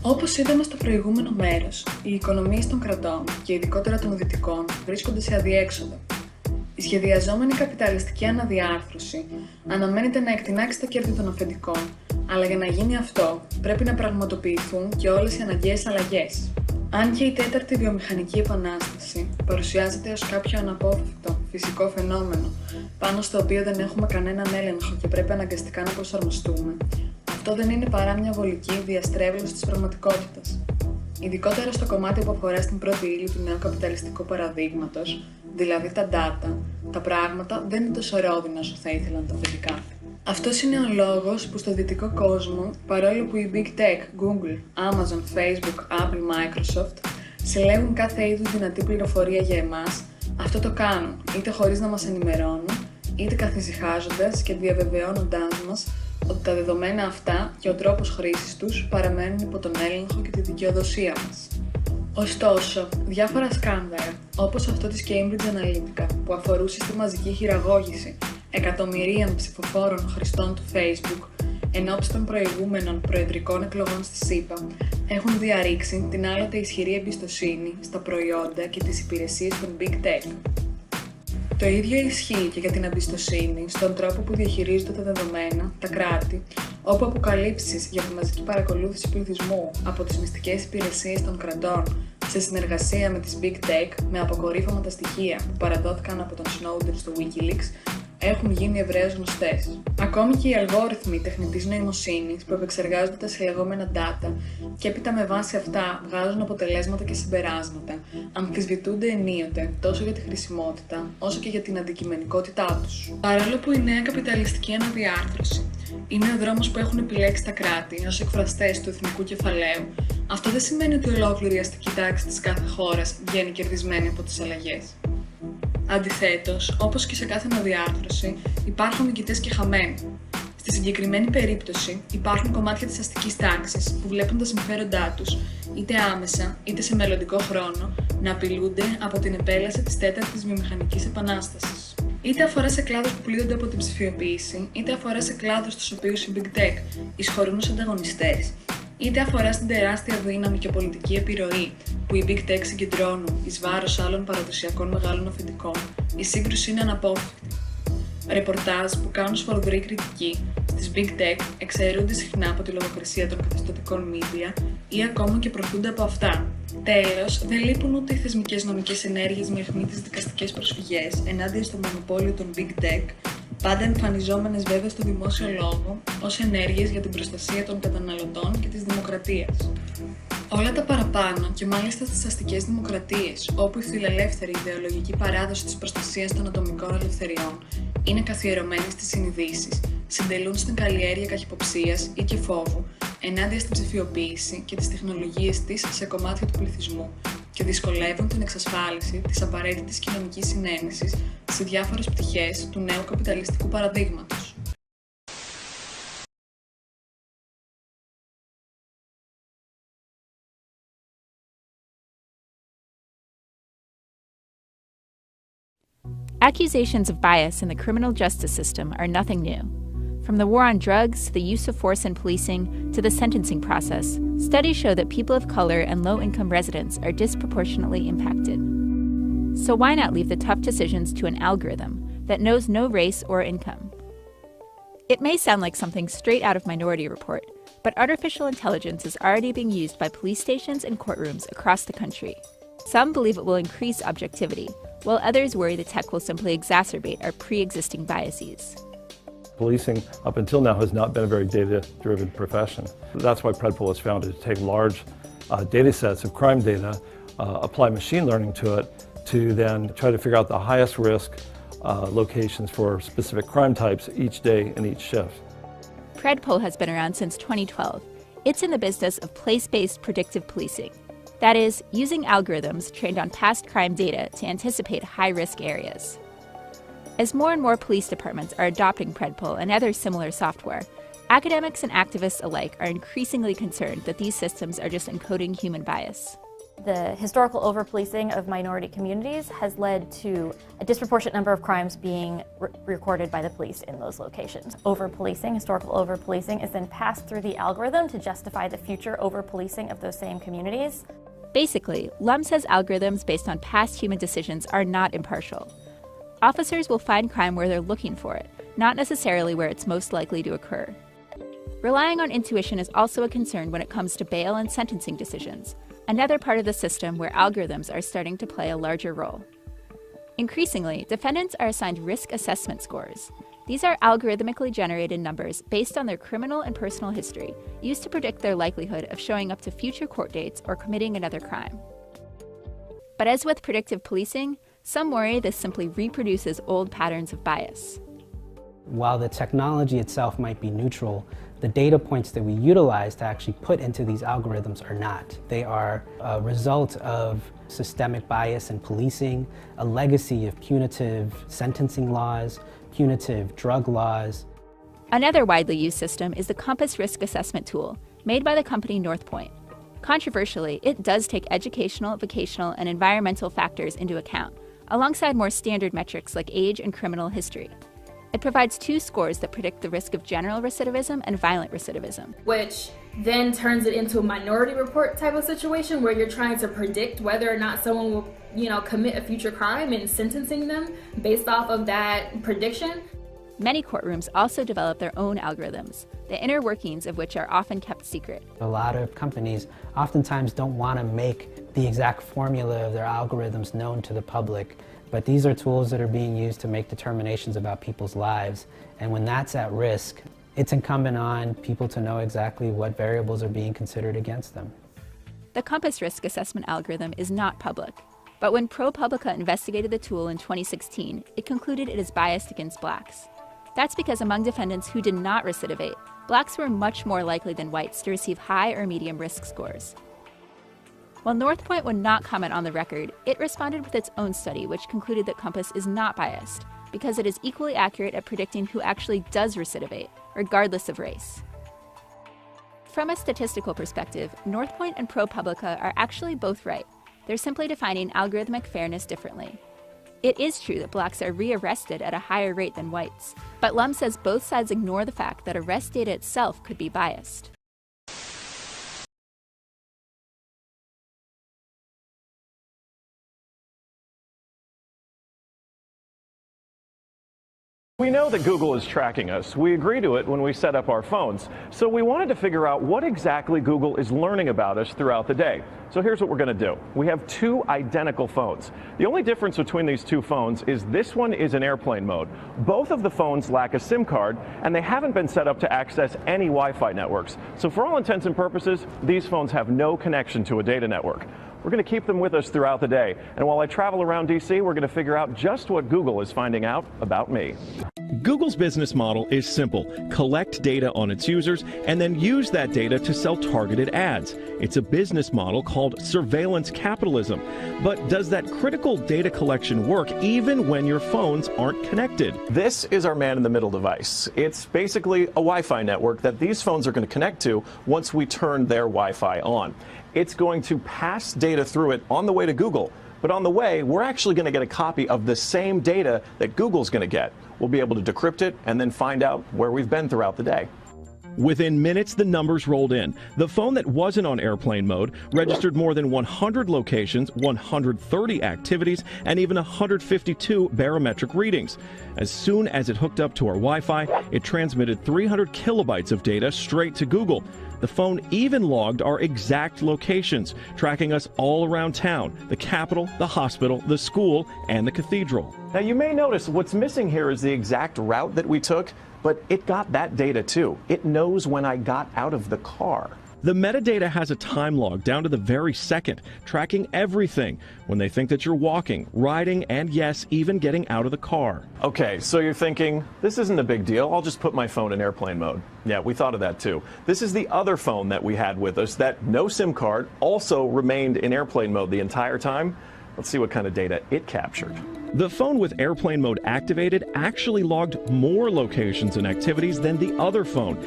Όπως είδαμε στο προηγούμενο μέρος, οι οικονομίες των κρατών και ειδικότερα των δυτικών βρίσκονται σε αδιέξοδο. Η σχεδιαζόμενη καπιταλιστική αναδιάρθρωση αναμένεται να εκτινάξει τα κέρδη των αφεντικών, αλλά για να γίνει αυτό πρέπει να πραγματοποιηθούν και όλες οι αναγκαίες αλλαγές. Αν και η τέταρτη βιομηχανική επανάσταση παρουσιάζεται ως κάποιο αναπόφευκτο φυσικό φαινόμενο, πάνω στο οποίο δεν έχουμε κανέναν έλεγχο και πρέπει αναγκαστικά να προσαρμοστούμε, αυτό δεν είναι παρά μια βολική διαστρέβλωση της πραγματικότητας. Ειδικότερα στο κομμάτι που αφορά στην πρώτη ύλη του νέου καπιταλιστικού παραδείγματος, δηλαδή τα data, τα πράγματα δεν είναι τόσο ρόδινα όσο θα ήθελαν τα αφεντικά. Αυτός είναι ο λόγος που στο δυτικό κόσμο, παρόλο που οι Big Tech, Google, Amazon, Facebook, Apple, Microsoft συλλέγουν κάθε είδους δυνατή πληροφορία για εμάς, αυτό το κάνουν είτε χωρίς να μας ενημερώνουν, είτε καθησυχάζοντας και διαβεβαιώνοντάς μας ότι τα δεδομένα αυτά και ο τρόπος χρήσης τους παραμένουν υπό τον έλεγχο και τη δικαιοδοσία μας. Ωστόσο, διάφορα σκάνδαλα, όπως αυτό της Cambridge Analytica που αφορούσε στη μαζική χειραγώγηση εκατομμυρίων ψηφοφόρων χρηστών του Facebook ενόψει των προηγούμενων προεδρικών εκλογών στη ΣΥΠΑ, έχουν διαρρήξει την άλλοτε ισχυρή εμπιστοσύνη στα προϊόντα και τις υπηρεσίες των Big Tech. Το ίδιο ισχύει και για την εμπιστοσύνη στον τρόπο που διαχειρίζονται τα δεδομένα, τα κράτη, όπου αποκαλύψεις για τη μαζική παρακολούθηση πληθυσμού από τις μυστικές υπηρεσίες των κρατών σε συνεργασία με τις Big Tech με αποκορύφωμα στοιχεία που παραδόθηκαν από τον Snowden στο Wikileaks έχουν γίνει ευρέως γνωστές. Ακόμη και οι αλγόριθμοι τεχνητής νοημοσύνης που επεξεργάζονται τα συλλεγόμενα data και έπειτα με βάση αυτά βγάζουν αποτελέσματα και συμπεράσματα, αμφισβητούνται ενίοτε τόσο για τη χρησιμότητα όσο και για την αντικειμενικότητά τους. Παρόλο που η νέα καπιταλιστική αναδιάρθρωση είναι ο δρόμος που έχουν επιλέξει τα κράτη ως εκφραστές του εθνικού κεφαλαίου, αυτό δεν σημαίνει ότι ολόκληρη η αστική τάξη της κάθε χώρας βγαίνει κερδισμένη από τις αλλαγές. Αντιθέτως, όπως και σε κάθε αναδιάρθρωση, υπάρχουν νικητές και χαμένοι. Στη συγκεκριμένη περίπτωση, υπάρχουν κομμάτια της αστικής τάξης που βλέπουν τα συμφέροντά τους, είτε άμεσα είτε σε μελλοντικό χρόνο, να απειλούνται από την επέλαση της τέταρτης βιομηχανικής επανάστασης. Είτε αφορά σε κλάδους που πλήττονται από την ψηφιοποίηση, είτε αφορά σε κλάδους στους οποίους οι Big Tech εισχωρούν ως ανταγωνιστές, είτε αφορά στην τεράστια δύναμη και πολιτική επιρροή που οι Big Tech συγκεντρώνουν εις βάρος άλλων παραδοσιακών μεγάλων αφεντικών, η σύγκρουση είναι αναπόφευκτη. Ρεπορτάζ που κάνουν σφοδρή κριτική στις Big Tech εξαιρούνται συχνά από τη λογοκρισία των καθεστωτικών media ή ακόμα και προωθούνται από αυτά. Τέλος, δεν λείπουν ούτε οι θεσμικές νομικές ενέργειες με αιχμή τις δικαστικές προσφυγές ενάντια στο μονοπόλιο των Big Tech, πάντα εμφανιζόμενες βέβαια στο δημόσιο λόγο ως ενέργειες για την προστασία των καταναλωτών και της δημοκρατίας. Όλα τα παραπάνω και μάλιστα στις αστικές δημοκρατίες, όπου η φιλελεύθερη ιδεολογική παράδοση της προστασίας των ατομικών ελευθεριών είναι καθιερωμένη στις συνειδήσεις, συντελούν στην καλλιέργεια καχυποψίας ή και φόβου ενάντια στην ψηφιοποίηση και τις τεχνολογίες της σε κομμάτια του πληθυσμού και δυσκολεύουν την εξασφάλιση της απαραίτητης κοινωνικής συνένεσης σε διάφορες πτυχές του νέου καπιταλιστικού παραδείγματος. Accusations of bias in the criminal justice system are nothing new. From the war on drugs, the use of force in policing, to the sentencing process, studies show that people of color and low-income residents are disproportionately impacted. So why not leave the tough decisions to an algorithm that knows no race or income? It may sound like something straight out of Minority Report, but artificial intelligence is already being used by police stations and courtrooms across the country. Some believe it will increase objectivity, while others worry the tech will simply exacerbate our pre-existing biases. Policing up until now has not been a very data-driven profession. That's why Predpol was founded, to take large data sets of crime data, apply machine learning to it, to then try to figure out the highest risk locations for specific crime types each day and each shift. Predpol has been around since 2012. It's in the business of place-based predictive policing. That is, using algorithms trained on past crime data to anticipate high-risk areas. As more and more police departments are adopting Predpol and other similar software, academics and activists alike are increasingly concerned that these systems are just encoding human bias. The historical over-policing of minority communities has led to a disproportionate number of crimes being recorded by the police in those locations. Over-policing, historical over-policing, is then passed through the algorithm to justify the future over-policing of those same communities. Basically, Lum says algorithms based on past human decisions are not impartial. Officers will find crime where they're looking for it, not necessarily where it's most likely to occur. Relying on intuition is also a concern when it comes to bail and sentencing decisions, another part of the system where algorithms are starting to play a larger role. Increasingly, defendants are assigned risk assessment scores. These are algorithmically generated numbers based on their criminal and personal history, used to predict their likelihood of showing up to future court dates or committing another crime. But as with predictive policing, some worry this simply reproduces old patterns of bias. While the technology itself might be neutral, the data points that we utilize to actually put into these algorithms are not. They are a result of systemic bias in policing, a legacy of punitive sentencing laws, punitive drug laws. Another widely used system is the Compass Risk Assessment tool, made by the company Northpoint. Controversially, it does take educational, vocational, and environmental factors into account, alongside more standard metrics like age and criminal history. It provides two scores that predict the risk of general recidivism and violent recidivism. Which then turns it into a minority report type of situation where you're trying to predict whether or not someone will, commit a future crime and sentencing them based off of that prediction. Many courtrooms also develop their own algorithms, the inner workings of which are often kept secret. A lot of companies oftentimes don't want to make the exact formula of their algorithms known to the public. But these are tools that are being used to make determinations about people's lives. And when that's at risk, it's incumbent on people to know exactly what variables are being considered against them. The Compass Risk Assessment algorithm is not public, but when ProPublica investigated the tool in 2016, it concluded it is biased against blacks. That's because among defendants who did not recidivate, blacks were much more likely than whites to receive high or medium risk scores. While Northpoint would not comment on the record, it responded with its own study, which concluded that Compass is not biased, because it is equally accurate at predicting who actually does recidivate, regardless of race. From a statistical perspective, Northpoint and ProPublica are actually both right. They're simply defining algorithmic fairness differently. It is true that blacks are rearrested at a higher rate than whites, but Lum says both sides ignore the fact that arrest data itself could be biased. We know that Google is tracking us. We agree to it when we set up our phones. So we wanted to figure out what exactly Google is learning about us throughout the day. So here's what we're going to do. We have two identical phones. The only difference between these two phones is this one is in airplane mode. Both of the phones lack a SIM card, and they haven't been set up to access any Wi-Fi networks. So for all intents and purposes, these phones have no connection to a data network. We're going to keep them with us throughout the day. And while I travel around DC, we're going to figure out just what Google is finding out about me. Google's business model is simple. Collect data on its users and then use that data to sell targeted ads. It's a business model called surveillance capitalism. But does that critical data collection work even when your phones aren't connected? This is our man-in-the-middle device. It's basically a Wi-Fi network that these phones are going to connect to once we turn their Wi-Fi on. It's going to pass data through it on the way to Google. But on the way, we're actually going to get a copy of the same data that Google's going to get. We'll be able to decrypt it and then find out where we've been throughout the day. Within minutes, the numbers rolled in. The phone that wasn't on airplane mode registered more than 100 locations, 130 activities, and even 152 barometric readings. As soon as it hooked up to our Wi-Fi, it transmitted 300 kilobytes of data straight to Google. The phone even logged our exact locations, tracking us all around town, the Capitol, the hospital, the school, and the cathedral. Now you may notice what's missing here is the exact route that we took, but it got that data too. It knows when I got out of the car. The metadata has a time log down to the very second, tracking everything when they think that you're walking, riding, and yes, even getting out of the car. Okay, so you're thinking, this isn't a big deal. I'll just put my phone in airplane mode. Yeah, we thought of that too. This is the other phone that we had with us that no SIM card also remained in airplane mode the entire time. Let's see what kind of data it captured. The phone with airplane mode activated actually logged more locations and activities than the other phone.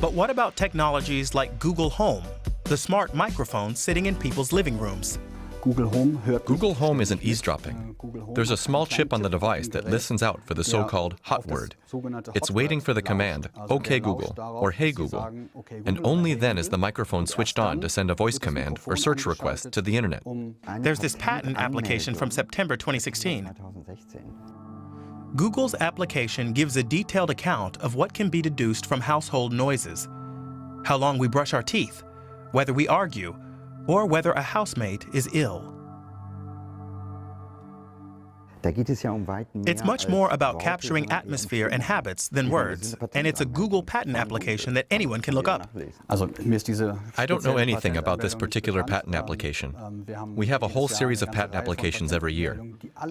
But what about technologies like Google Home, the smart microphone sitting in people's living rooms? Google Home isn't eavesdropping. There's a small chip on the device that listens out for the so-called hot word. It's waiting for the command, OK Google, or Hey Google, and only then is the microphone switched on to send a voice command or search request to the internet. There's this patent application from September 2016. Google's application gives a detailed account of what can be deduced from household noises, how long we brush our teeth, whether we argue, or whether a housemate is ill. It's much more about capturing atmosphere and habits than words, and it's a Google patent application that anyone can look up. I don't know anything about this particular patent application. We have a whole series of patent applications every year.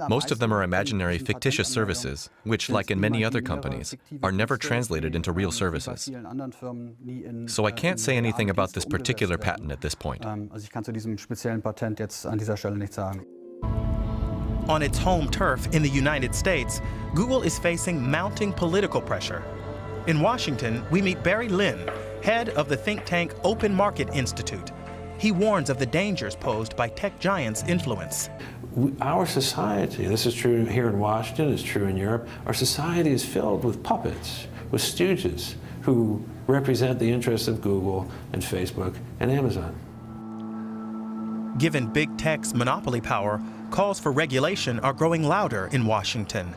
Most of them are imaginary, fictitious services, which, like in many other companies, are never translated into real services. So I can't say anything about this particular patent at this point. On its home turf in the United States, Google is facing mounting political pressure. In Washington, we meet Barry Lynn, head of the think tank Open Market Institute. He warns of the dangers posed by tech giants' influence. Our society, this is true here in Washington, it's true in Europe, our society is filled with puppets, with stooges who represent the interests of Google and Facebook and Amazon. Given big tech's monopoly power, calls for regulation are growing louder in Washington.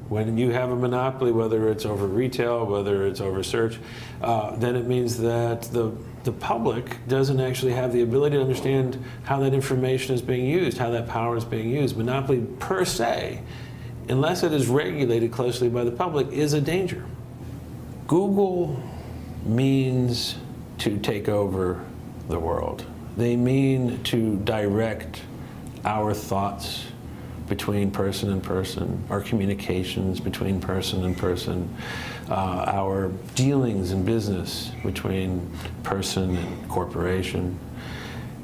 When you have a monopoly, whether it's over retail, whether it's over search, then it means that the public doesn't actually have the ability to understand how that information is being used, how that power is being used. Monopoly per se, unless it is regulated closely by the public, is a danger. Google means to take over the world. They mean to direct our thoughts between person and person, our communications between person and person, our dealings in business between person and corporation.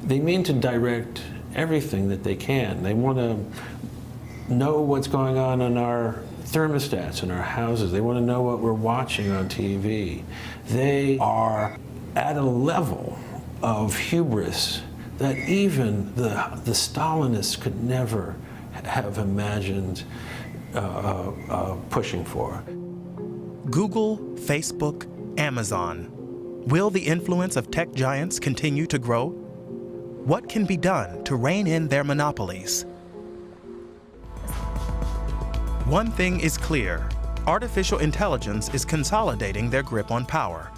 They mean to direct everything that they can. They want to know what's going on in our thermostats in our houses. They want to know what we're watching on TV. They are at a level of hubris that even the Stalinists could never have imagined pushing for. Google, Facebook, Amazon. Will the influence of tech giants continue to grow? What can be done to rein in their monopolies? One thing is clear: artificial intelligence is consolidating their grip on power.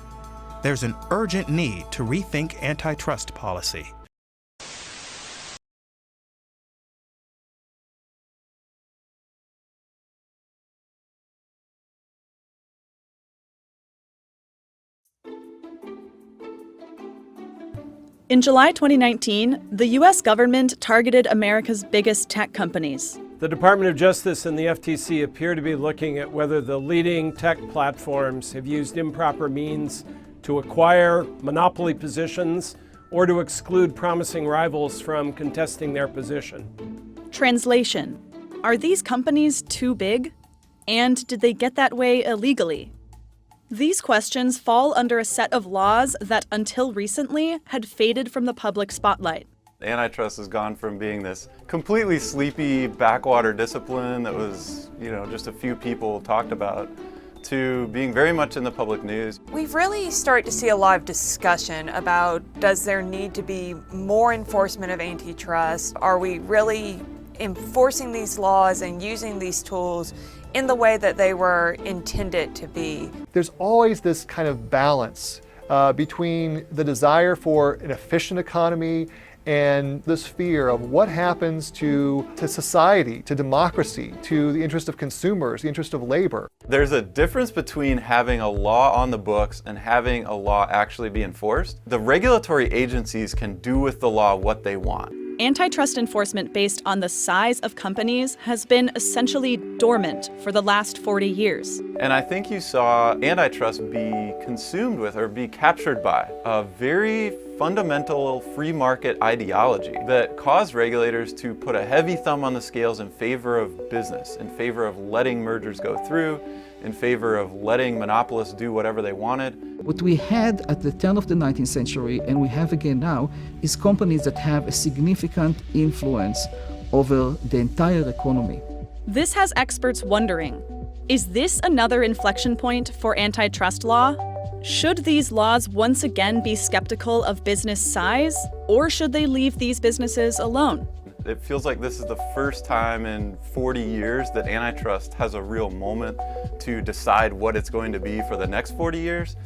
There's an urgent need to rethink antitrust policy. In July 2019, the U.S. government targeted America's biggest tech companies. The Department of Justice and the FTC appear to be looking at whether the leading tech platforms have used improper means to acquire monopoly positions or to exclude promising rivals from contesting their position. Translation: are these companies too big? And did they get that way illegally? These questions fall under a set of laws that, until recently, had faded from the public spotlight. Antitrust has gone from being this completely sleepy backwater discipline that was, just a few people talked about, to being very much in the public news. We've really started to see a lot of discussion about, does there need to be more enforcement of antitrust? Are we really enforcing these laws and using these tools in the way that they were intended to be? There's always this kind of balance between the desire for an efficient economy and this fear of what happens to society, to democracy, to the interest of consumers, the interest of labor. There's a difference between having a law on the books and having a law actually be enforced. The regulatory agencies can do with the law what they want. Antitrust enforcement based on the size of companies has been essentially dormant for the last 40 years. And I think you saw antitrust be consumed with or be captured by a very fundamental free market ideology that caused regulators to put a heavy thumb on the scales in favor of business, in favor of letting mergers go through, in favor of letting monopolists do whatever they wanted. What we had at the turn of the 19th century, and we have again now, is companies that have a significant influence over the entire economy. This has experts wondering, is this another inflection point for antitrust law? Should these laws once again be skeptical of business size, or should they leave these businesses alone? It feels like this is the first time in 40 years that antitrust has a real moment to decide what it's going to be for the next 40 years.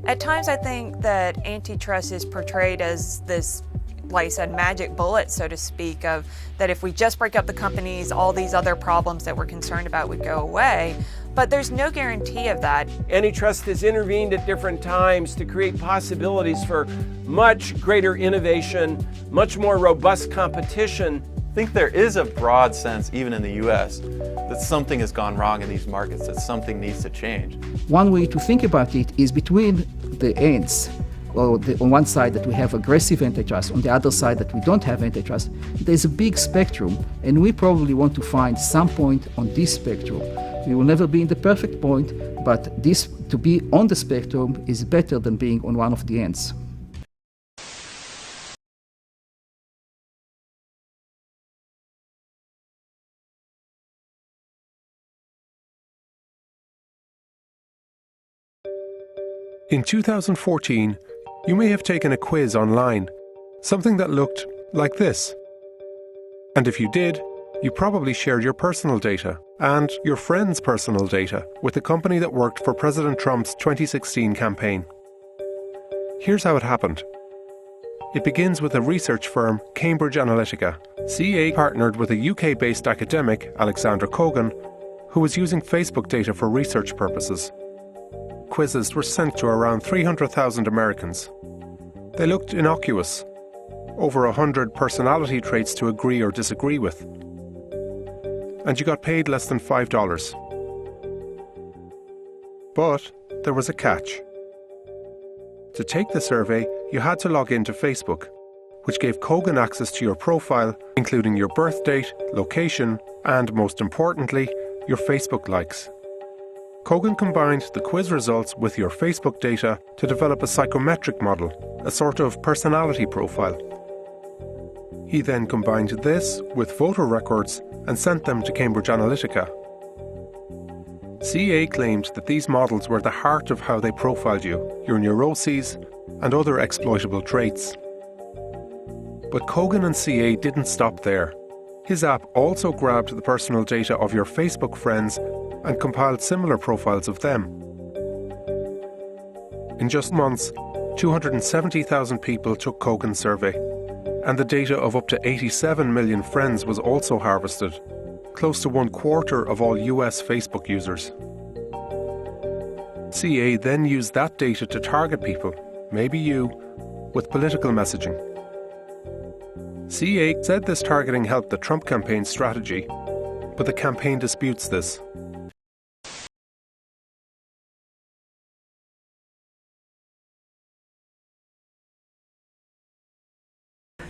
At times I think that antitrust is portrayed as this, like I said, magic bullet, so to speak, of that if we just break up the companies, all these other problems that we're concerned about would go away. But there's no guarantee of that. Antitrust has intervened at different times to create possibilities for much greater innovation, much more robust competition. I think there is a broad sense, even in the US, that something has gone wrong in these markets, that something needs to change. One way to think about it is between the ends. Well, on one side that we have aggressive antitrust, on the other side that we don't have antitrust, there's a big spectrum, and we probably want to find some point on this spectrum. We will never be in the perfect point, but this, to be on the spectrum, is better than being on one of the ends. In 2014, you may have taken a quiz online, something that looked like this. And if you did, you probably shared your personal data and your friends' personal data with the company that worked for President Trump's 2016 campaign. Here's how it happened. It begins with a research firm, Cambridge Analytica. CA partnered with a UK-based academic, Alexander Kogan, who was using Facebook data for research purposes. Quizzes were sent to around 300,000 Americans. They looked innocuous, over 100 personality traits to agree or disagree with. And you got paid less than $5. But there was a catch. To take the survey, you had to log into Facebook, which gave Kogan access to your profile, including your birth date, location, and most importantly, your Facebook likes. Kogan combined the quiz results with your Facebook data to develop a psychometric model, a sort of personality profile. He then combined this with voter records and sent them to Cambridge Analytica. CA claimed that these models were the heart of how they profiled you, your neuroses, and other exploitable traits. But Kogan and CA didn't stop there. His app also grabbed the personal data of your Facebook friends and compiled similar profiles of them. In just months, 270,000 people took Kogan's survey, and the data of up to 87 million friends was also harvested, close to 1/4 of all US Facebook users. CA then used that data to target people, maybe you, with political messaging. CA said this targeting helped the Trump campaign strategy, but the campaign disputes this.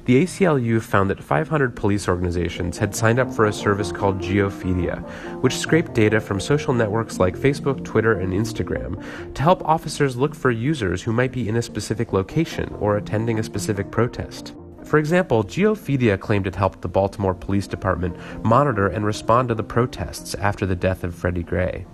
The ACLU found that 500 police organizations had signed up for a service called Geophilia, which scraped data from social networks like Facebook, Twitter, and Instagram to help officers look for users who might be in a specific location or attending a specific protest. For example, Geophilia claimed it helped the Baltimore Police Department monitor and respond to the protests after the death of Freddie Gray.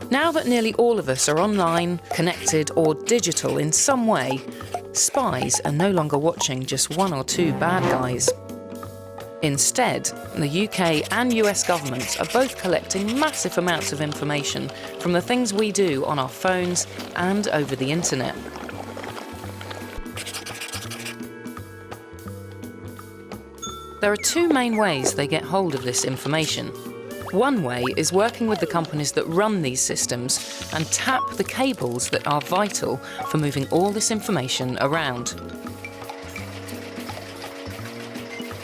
Now that nearly all of us are online, connected, or digital in some way, spies are no longer watching just one or two bad guys. Instead, the UK and US governments are both collecting massive amounts of information from the things we do on our phones and over the internet. There are two main ways they get hold of this information. One way is working with the companies that run these systems and tap the cables that are vital for moving all this information around.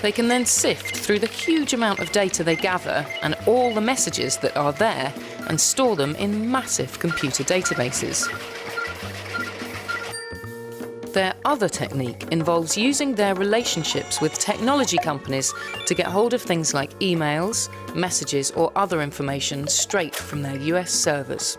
They can then sift through the huge amount of data they gather and all the messages that are there and store them in massive computer databases. Their other technique involves using their relationships with technology companies to get hold of things like emails, messages, or other information straight from their US servers.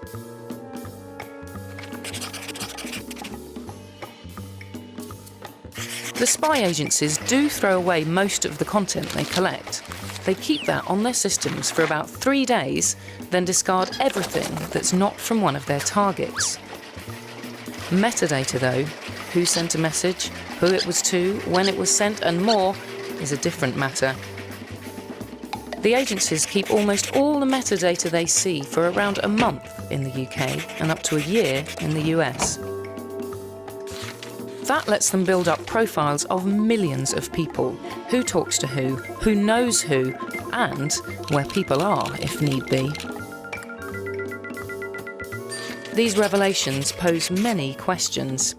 The spy agencies do throw away most of the content they collect. They keep that on their systems for about 3 days, then discard everything that's not from one of their targets. Metadata, though, who sent a message, who it was to, when it was sent, and more, is a different matter. The agencies keep almost all the metadata they see for around a month in the UK and up to a year in the US. That lets them build up profiles of millions of people, who talks to who knows who, and where people are if need be. These revelations pose many questions.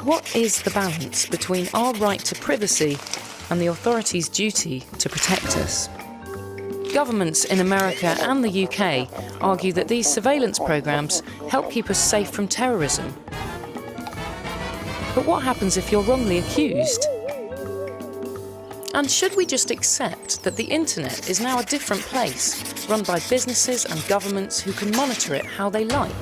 What is the balance between our right to privacy and the authorities' duty to protect us? Governments in America and the UK argue that these surveillance programs help keep us safe from terrorism. But what happens if you're wrongly accused? And should we just accept that the internet is now a different place, run by businesses and governments who can monitor it how they like?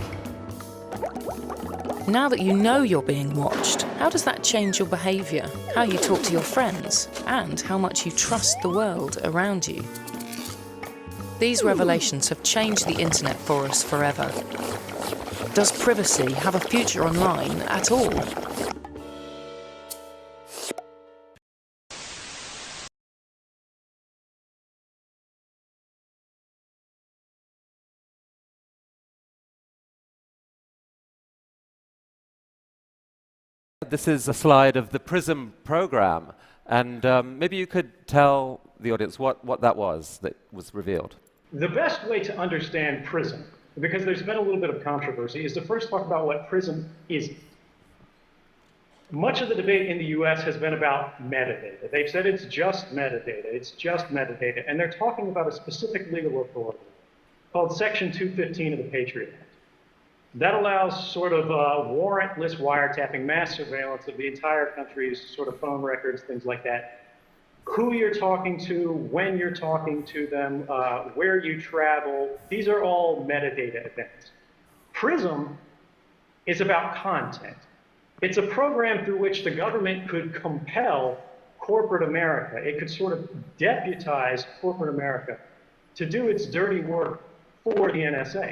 Now that you know you're being watched, how does that change your behaviour, how you talk to your friends, and how much you trust the world around you? These revelations have changed the internet for us forever. Does privacy have a future online at all? This is a slide of the PRISM program, and maybe you could tell the audience what that was revealed. The best way to understand PRISM, because there's been a little bit of controversy, is to first talk about what PRISM isn't. Much of the debate in the US has been about metadata. They've said it's just metadata, and they're talking about a specific legal authority called Section 215 of the Patriot Act. That allows sort of warrantless wiretapping, mass surveillance of the entire country's sort of phone records, things like that. Who you're talking to, when you're talking to them, where you travel, these are all metadata events. PRISM is about content. It's a program through which the government could compel corporate America. It could sort of deputize corporate America to do its dirty work for the NSA.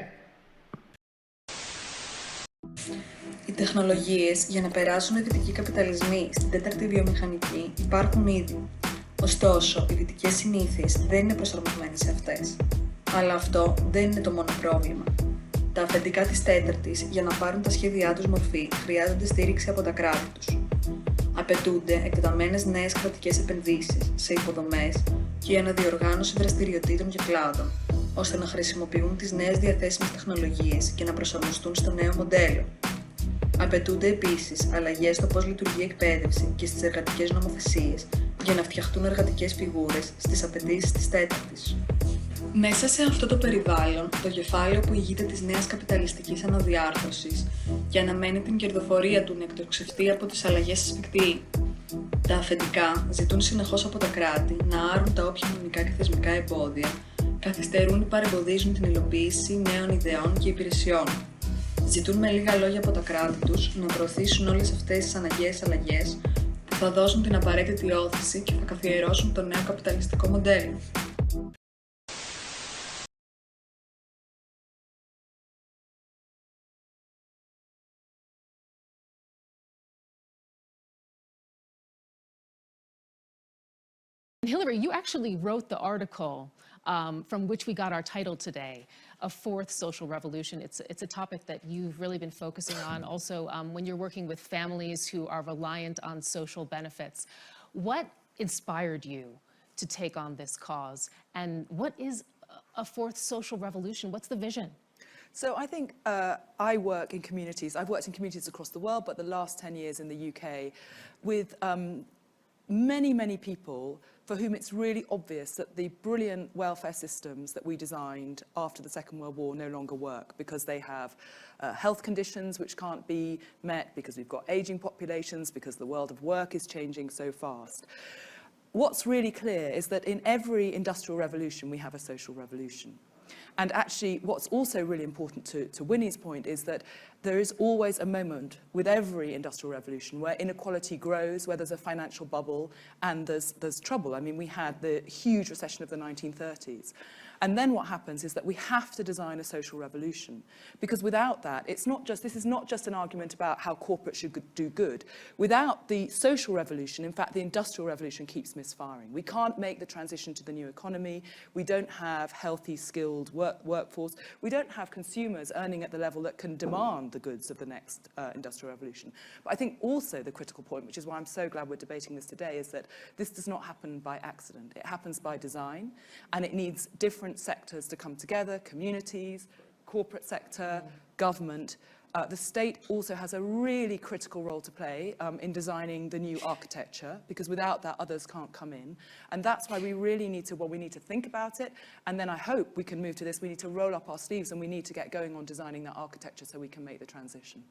Οι τεχνολογίες για να περάσουν οι δυτικοί καπιταλισμοί στην τέταρτη βιομηχανική υπάρχουν ήδη. Ωστόσο, οι δυτικές συνήθειες δεν είναι προσαρμοσμένες σε αυτές. Αλλά αυτό δεν είναι το μόνο πρόβλημα. Τα αφεντικά της τέταρτης, για να πάρουν τα σχέδιά τους μορφή, χρειάζονται στήριξη από τα κράτη τους. Απαιτούνται εκτεταμένες νέες κρατικές επενδύσεις σε υποδομές και η αναδιοργάνωση δραστηριοτήτων και κλάδων, ώστε να χρησιμοποιούν τις νέες διαθέσιμες τεχνολογίες και να προσαρμοστούν στο νέο μοντέλο. Απαιτούνται επίσης αλλαγές στο πώς λειτουργεί η εκπαίδευση και στις εργατικές νομοθεσίες για να φτιαχτούν εργατικές φιγούρες στις απαιτήσεις της τέταρτης. Μέσα σε αυτό το περιβάλλον, το κεφάλαιο που ηγείται της νέας καπιταλιστικής αναδιάρθρωσης και αναμένει την κερδοφορία του να εκτοξευτεί από τις αλλαγές συσφικτεί. Τα αφεντικά ζητούν συνεχώς από τα κράτη να άρουν τα όποια νομικά και θεσμικά εμπόδια, καθυστερούν ή παρεμποδίζουν την υλοποίηση νέων ιδεών και υπηρεσιών. Ζητούν με λίγα λόγια από τα κράτη τους να προωθήσουν όλες αυτές τις αναγκαίες αλλαγές που θα δώσουν την απαραίτητη όθηση και θα καθιερώσουν το νέο καπιταλιστικό μοντέλο. Hillary, you actually wrote the article from which we got our title today, A Fourth Social Revolution. It's a topic that you've really been focusing on also when you're working with families who are reliant on social benefits. What inspired you to take on this cause? And what is a fourth social revolution? What's the vision? So I think I work in communities. I've worked in communities across the world, but the last 10 years in the UK with many people for whom it's really obvious that the brilliant welfare systems that we designed after the Second World War no longer work because they have health conditions which can't be met, because we've got aging populations, because the world of work is changing so fast. What's really clear is that in every industrial revolution, we have a social revolution. And actually, what's also really important to Winnie's point is that there is always a moment with every industrial revolution where inequality grows, where there's a financial bubble, and there's trouble. I mean, we had the huge recession of the 1930s. And then what happens is that we have to design a social revolution, because without that, this is not just an argument about how corporates should do good. Without the social revolution, in fact, the industrial revolution keeps misfiring. We can't make the transition to the new economy. We don't have healthy, skilled workforce. We don't have consumers earning at the level that can demand the goods of the next industrial revolution. But I think also the critical point, which is why I'm so glad we're debating this today, is that this does not happen by accident. It happens by design, and it needs different sectors to come together: communities, corporate sector, government. The state also has a really critical role to play in designing the new architecture, because without that, others can't come in. And that's why we really need to, we need to think about it, and then I hope we can move to this. We need to roll up our sleeves, and we need to get going on designing that architecture so we can make the transition.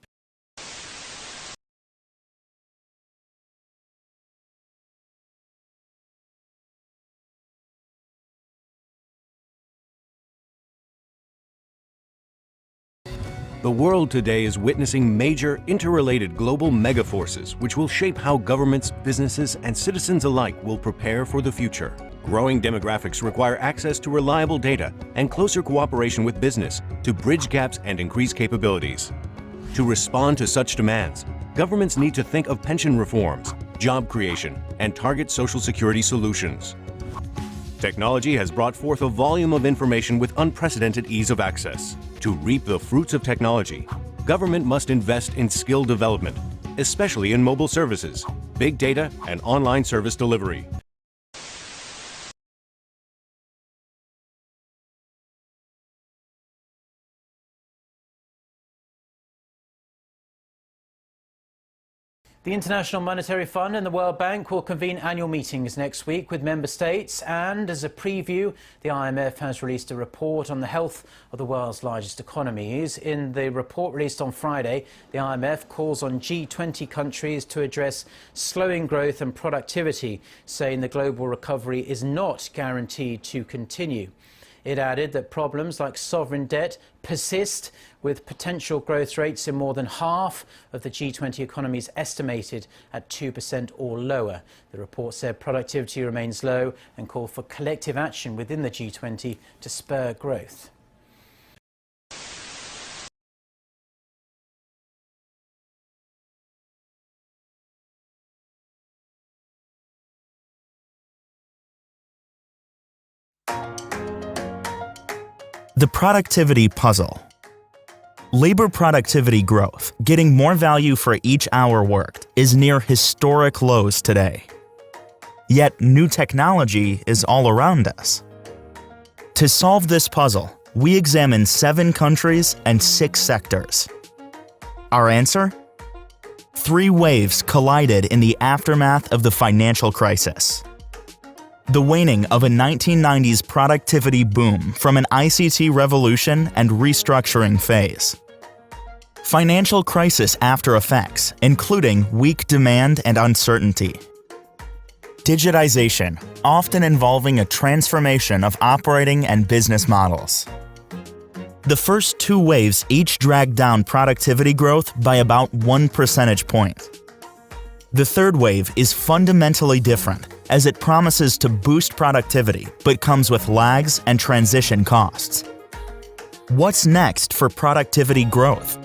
The world today is witnessing major, interrelated global megaforces which will shape how governments, businesses, and citizens alike will prepare for the future. Growing demographics require access to reliable data and closer cooperation with business to bridge gaps and increase capabilities. To respond to such demands, governments need to think of pension reforms, job creation, and target social security solutions. Technology has brought forth a volume of information with unprecedented ease of access. To reap the fruits of technology, government must invest in skill development, especially in mobile services, big data, and online service delivery. The International Monetary Fund and the World Bank will convene annual meetings next week with member states, and as a preview, the IMF has released a report on the health of the world's largest economies. In the report released on Friday, the IMF calls on G20 countries to address slowing growth and productivity, saying the global recovery is not guaranteed to continue. It added that problems like sovereign debt persist, with potential growth rates in more than half of the G20 economies estimated at 2% or lower. The report said productivity remains low and called for collective action within the G20 to spur growth. The productivity puzzle. Labor productivity growth, getting more value for each hour worked, is near historic lows today. Yet new technology is all around us. To solve this puzzle, we examine 7 countries and 6 sectors. Our answer? 3 waves collided in the aftermath of the financial crisis. The waning of a 1990s productivity boom from an ICT revolution and restructuring phase. Financial crisis after effects, including weak demand and uncertainty. Digitization, often involving a transformation of operating and business models. The first 2 waves each dragged down productivity growth by about 1 percentage point. The third wave is fundamentally different, as it promises to boost productivity, but comes with lags and transition costs. What's next for productivity growth?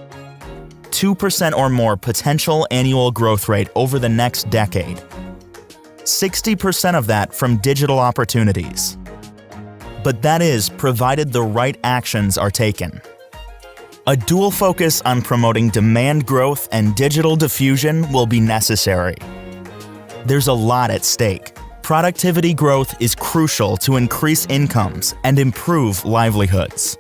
2% or more potential annual growth rate over the next decade. 60% of that from digital opportunities. But that is provided the right actions are taken. A dual focus on promoting demand growth and digital diffusion will be necessary. There's a lot at stake. Productivity growth is crucial to increase incomes and improve livelihoods.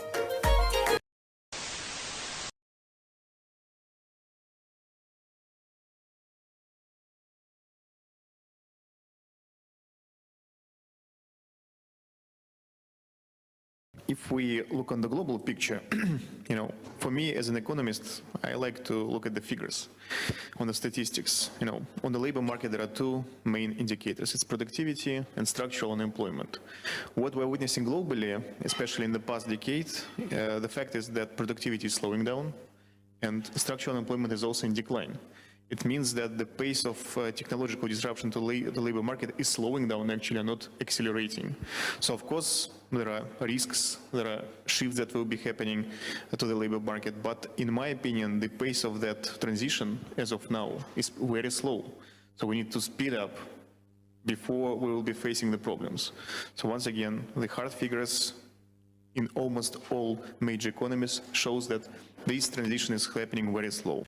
if we look on the global picture, for me as an economist, I like to look at the figures, on the statistics. On the labor market, there are two main indicators. It's productivity and structural unemployment. What we're witnessing globally, especially in the past decade, the fact is that productivity is slowing down and structural unemployment is also in decline. It means that the pace of technological disruption to the labor market is slowing down, actually, and not accelerating. So, of course, there are risks, there are shifts that will be happening to the labor market. But in my opinion, the pace of that transition, as of now, is very slow. So we need to speed up before we will be facing the problems. So once again, the hard figures in almost all major economies shows that this transition is happening very slow.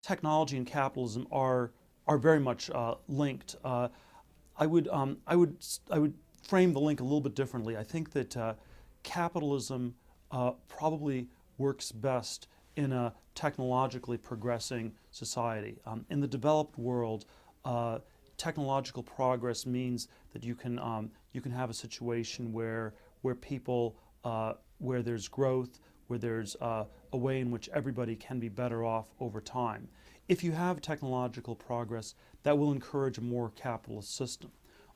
Technology and capitalism are very much linked. I would frame the link a little bit differently. I think that capitalism probably works best in a technologically progressing society. In the developed world, technological progress means that you can have a situation where people where there's growth, where there's a way in which everybody can be better off over time. If you have technological progress, that will encourage a more capitalist system.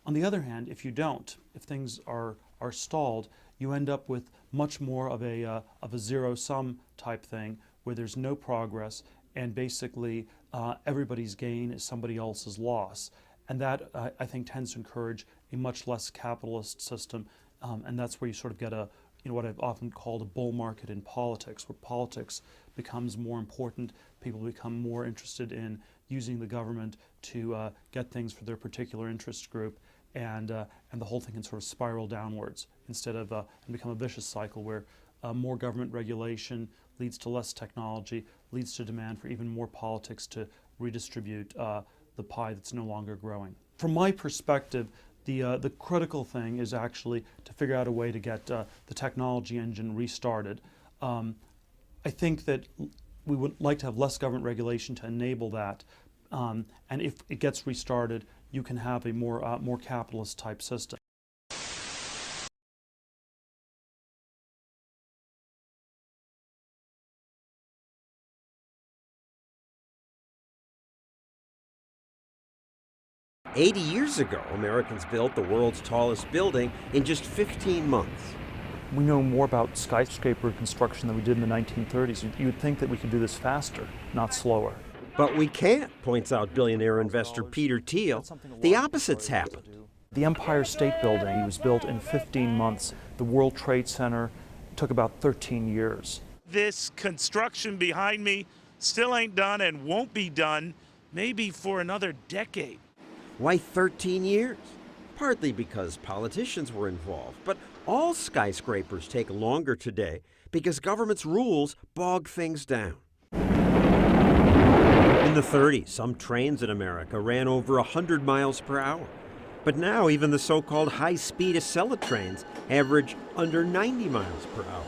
On the other hand, if you don't, if things are stalled, you end up with much more of a zero-sum type thing where there's no progress and basically everybody's gain is somebody else's loss. And that, I think, tends to encourage a much less capitalist system, and that's where you sort of get what I've often called a bull market in politics, where politics becomes more important, people become more interested in using the government to get things for their particular interest group, and the whole thing can sort of spiral downwards instead of and become a vicious cycle where more government regulation leads to less technology, leads to demand for even more politics to redistribute the pie that's no longer growing. From my perspective, the critical thing is actually to figure out a way to get the technology engine restarted. I think that we would like to have less government regulation to enable that, and if it gets restarted, you can have a more capitalist type system. "80 years ago, Americans built the world's tallest building in just 15 months. We know more about skyscraper construction than we did in the 1930s. You would think that we could do this faster, not slower. But we can't," points out billionaire investor Peter Thiel. "The opposite's happened." The Empire State Building was built in 15 months. The World Trade Center took about 13 years. This construction behind me still ain't done and won't be done maybe for another decade. Why 13 years? Partly because politicians were involved, but all skyscrapers take longer today because government's rules bog things down. In the 30s, some trains in America ran over 100 miles per hour. But now even the so-called high-speed Acela trains average under 90 miles per hour.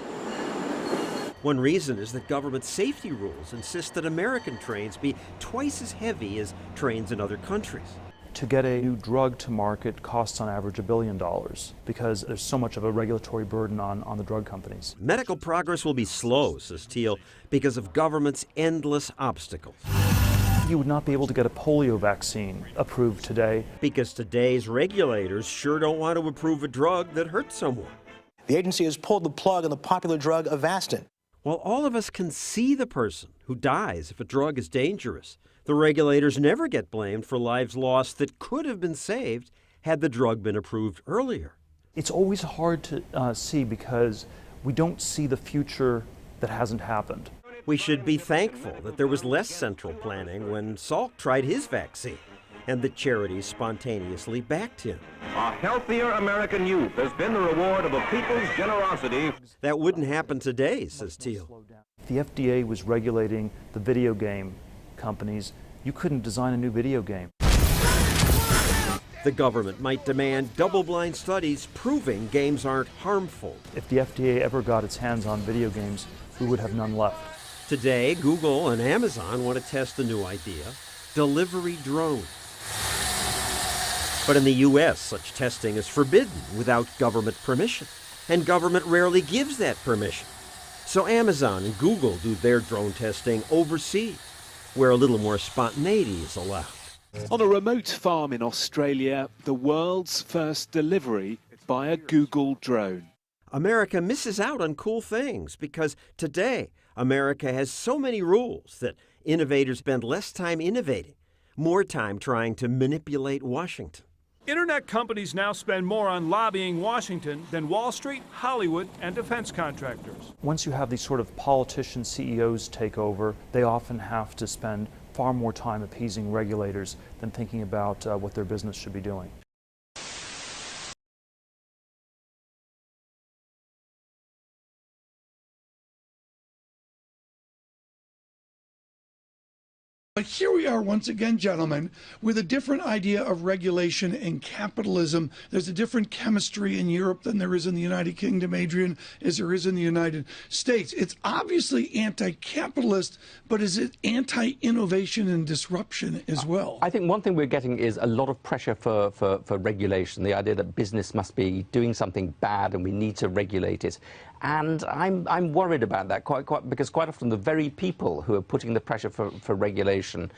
One reason is that government safety rules insist that American trains be twice as heavy as trains in other countries. To get a new drug to market costs on average $1 billion because there's so much of a regulatory burden on the drug companies. Medical progress will be slow, says Thiel, because of government's endless obstacles. You would not be able to get a polio vaccine approved today. Because today's regulators sure don't want to approve a drug that hurts someone. The agency has pulled the plug on the popular drug Avastin. While all of us can see the person who dies if a drug is dangerous, the regulators never get blamed for lives lost that could have been saved had the drug been approved earlier. It's always hard to see because we don't see the future that hasn't happened. We should be thankful that there was less central planning when Salk tried his vaccine and that charities spontaneously backed him. A healthier American youth has been the reward of a people's generosity. That wouldn't happen today, says Thiel. If the FDA was regulating the video game companies, you couldn't design a new video game. The government might demand double-blind studies proving games aren't harmful. If the FDA ever got its hands on video games, we would have none left. Today, Google and Amazon want to test a new idea, delivery drones. But in the US, such testing is forbidden without government permission, and government rarely gives that permission. So Amazon and Google do their drone testing overseas, where a little more spontaneity is allowed. On a remote farm in Australia, the world's first delivery by a Google drone. America misses out on cool things because today America has so many rules that innovators spend less time innovating, more time trying to manipulate Washington. Internet companies now spend more on lobbying Washington than Wall Street, Hollywood, and defense contractors. Once you have these sort of politician CEOs take over, they often have to spend far more time appeasing regulators than thinking about what their business should be doing. But here we are once again, gentlemen, with a different idea of regulation and capitalism. There's a different chemistry in Europe than there is in the United Kingdom, Adrian, as there is in the United States. It's obviously anti-capitalist, but is it anti-innovation and disruption as well? I think one thing we're getting is a lot of pressure for regulation, the idea that business must be doing something bad and we need to regulate it. And I'm worried about that because quite often the very people who are putting the pressure for regulation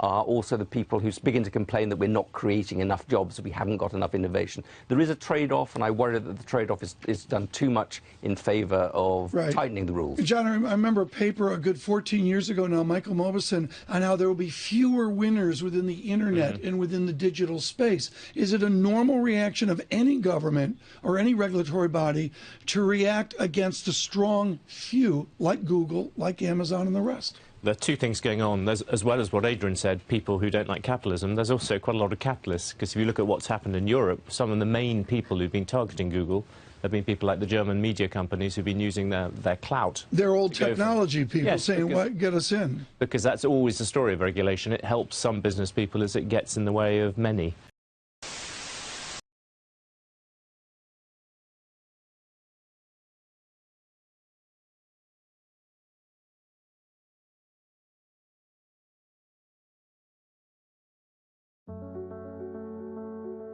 are also the people who begin to complain that we're not creating enough jobs, that we haven't got enough innovation. There is a trade-off, and I worry that the trade-off is done too much in favor of tightening the rules. John, I remember a paper a good 14 years ago now, Michael Mauboussin, on how there will be fewer winners within the internet and within the digital space. Is it a normal reaction of any government or any regulatory body to react against a strong few like Google, like Amazon, and the rest? There are two things going on. There's, as well as what Adrian said, people who don't like capitalism, there's also quite a lot of capitalists, because if you look at what's happened in Europe, some of the main people who've been targeting Google have been people like the German media companies who've been using their clout. They're old technology people saying, what, get us in. Because that's always the story of regulation. It helps some business people as it gets in the way of many.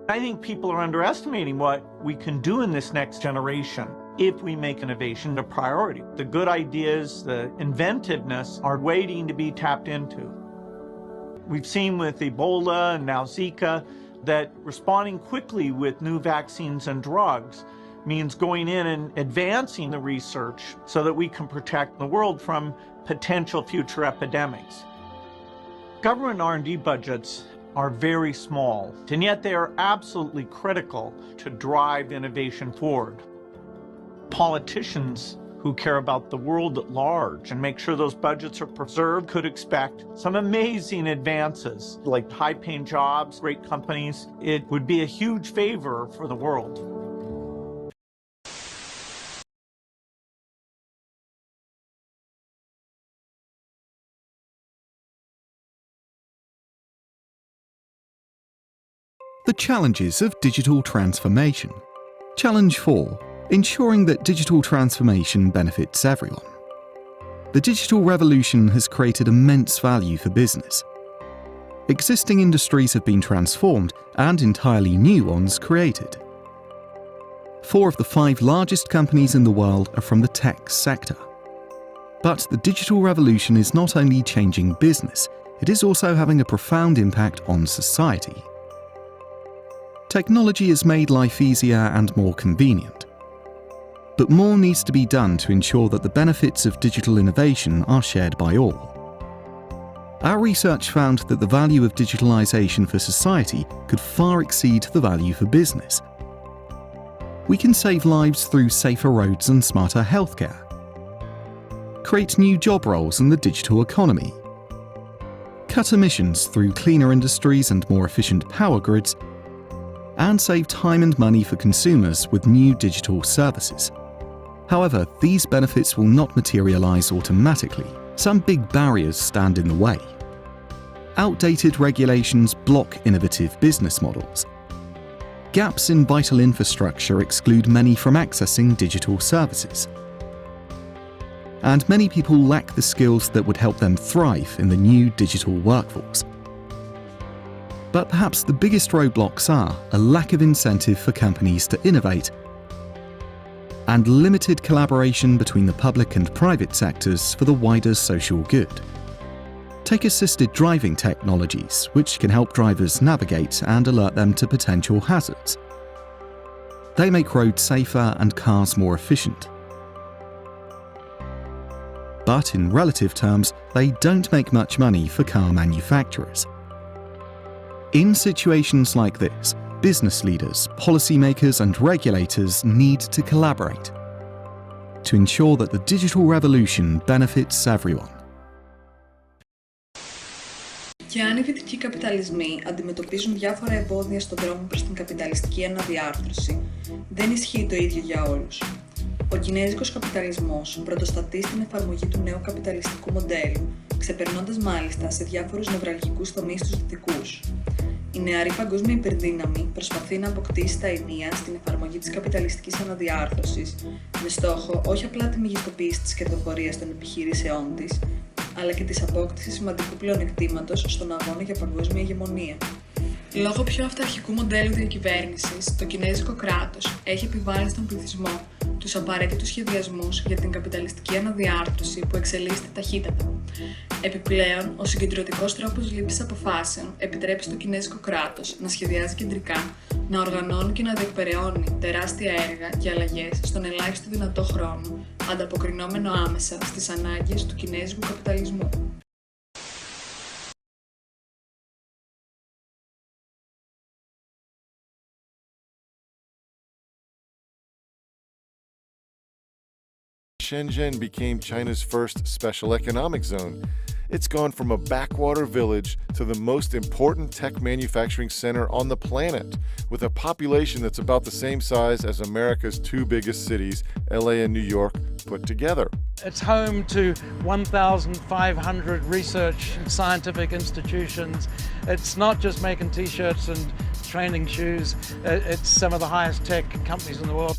I think people are underestimating what we can do in this next generation if we make innovation a priority. The good ideas, the inventiveness are waiting to be tapped into. We've seen with Ebola and now Zika that responding quickly with new vaccines and drugs means going in and advancing the research so that we can protect the world from potential future epidemics. Government R&D budgets are very small, and yet they are absolutely critical to drive innovation forward. Politicians who care about the world at large and make sure those budgets are preserved could expect some amazing advances, like high-paying jobs, great companies. It would be a huge favor for the world. The challenges of digital transformation. Challenge 4. Ensuring that digital transformation benefits everyone. The digital revolution has created immense value for business. Existing industries have been transformed and entirely new ones created. 4 of the 5 largest companies in the world are from the tech sector. But the digital revolution is not only changing business, it is also having a profound impact on society. Technology has made life easier and more convenient. But more needs to be done to ensure that the benefits of digital innovation are shared by all. Our research found that the value of digitalization for society could far exceed the value for business. We can save lives through safer roads and smarter healthcare, create new job roles in the digital economy, cut emissions through cleaner industries and more efficient power grids, and save time and money for consumers with new digital services. However, these benefits will not materialize automatically. Some big barriers stand in the way. Outdated regulations block innovative business models. gaps in vital infrastructure exclude many from accessing digital services. And many people lack the skills that would help them thrive in the new digital workforce. But perhaps the biggest roadblocks are a lack of incentive for companies to innovate and limited collaboration between the public and private sectors for the wider social good. Take assisted driving technologies, which can help drivers navigate and alert them to potential hazards. They make roads safer and cars more efficient. But in relative terms, they don't make much money for car manufacturers. In situations like this, business leaders, policymakers and regulators need to collaborate to ensure that the digital revolution benefits everyone. Και αν οι δυτικοί καπιταλισμοί αντιμετωπίζουν διάφορα εμπόδια στον δρόμο προς την καπιταλιστική αναδιάρθρωση, δεν ισχύει το ίδιο για όλους. Ο κινέζικος καπιταλισμός πρωτοστατεί στην εφαρμογή του νέου καπιταλιστικού μοντέλου, ξεπερνώντας μάλιστα σε διάφορους νευραλγικούς τομείς τους δυτικούς. Η νεαρή παγκόσμια υπερδύναμη προσπαθεί να αποκτήσει τα ενία στην εφαρμογή της καπιταλιστικής αναδιάρθρωσης, με στόχο όχι απλά τη μεγιστοποίηση της κερδοφορίας των επιχειρήσεών της, αλλά και της απόκτησης σημαντικού πλεονεκτήματος στον αγώνα για παγκόσμια ηγεμονία. Λόγω πιο αυταρχικού μοντέλου διακυβέρνησης, το κινέζικο κράτος έχει επιβάλει στον πληθυσμό τους απαραίτητους σχεδιασμούς για την καπιταλιστική αναδιάρθρωση που εξελίσσεται ταχύτατα. Επιπλέον, ο συγκεντρωτικός τρόπος λήψης αποφάσεων επιτρέπει στο κινέζικο κράτος να σχεδιάζει κεντρικά, να οργανώνει και να διεκπεραιώνει τεράστια έργα και αλλαγές στον ελάχιστο δυνατό χρόνο, ανταποκρινόμενο άμεσα στις ανάγκες του κινέζικου καπιταλισμού. Shenzhen became China's first special economic zone. It's gone from a backwater village to the most important tech manufacturing center on the planet, with a population that's about the same size as America's two biggest cities, LA and New York, put together. It's home to 1,500 research and scientific institutions. It's not just making t-shirts and training shoes, it's some of the highest tech companies in the world.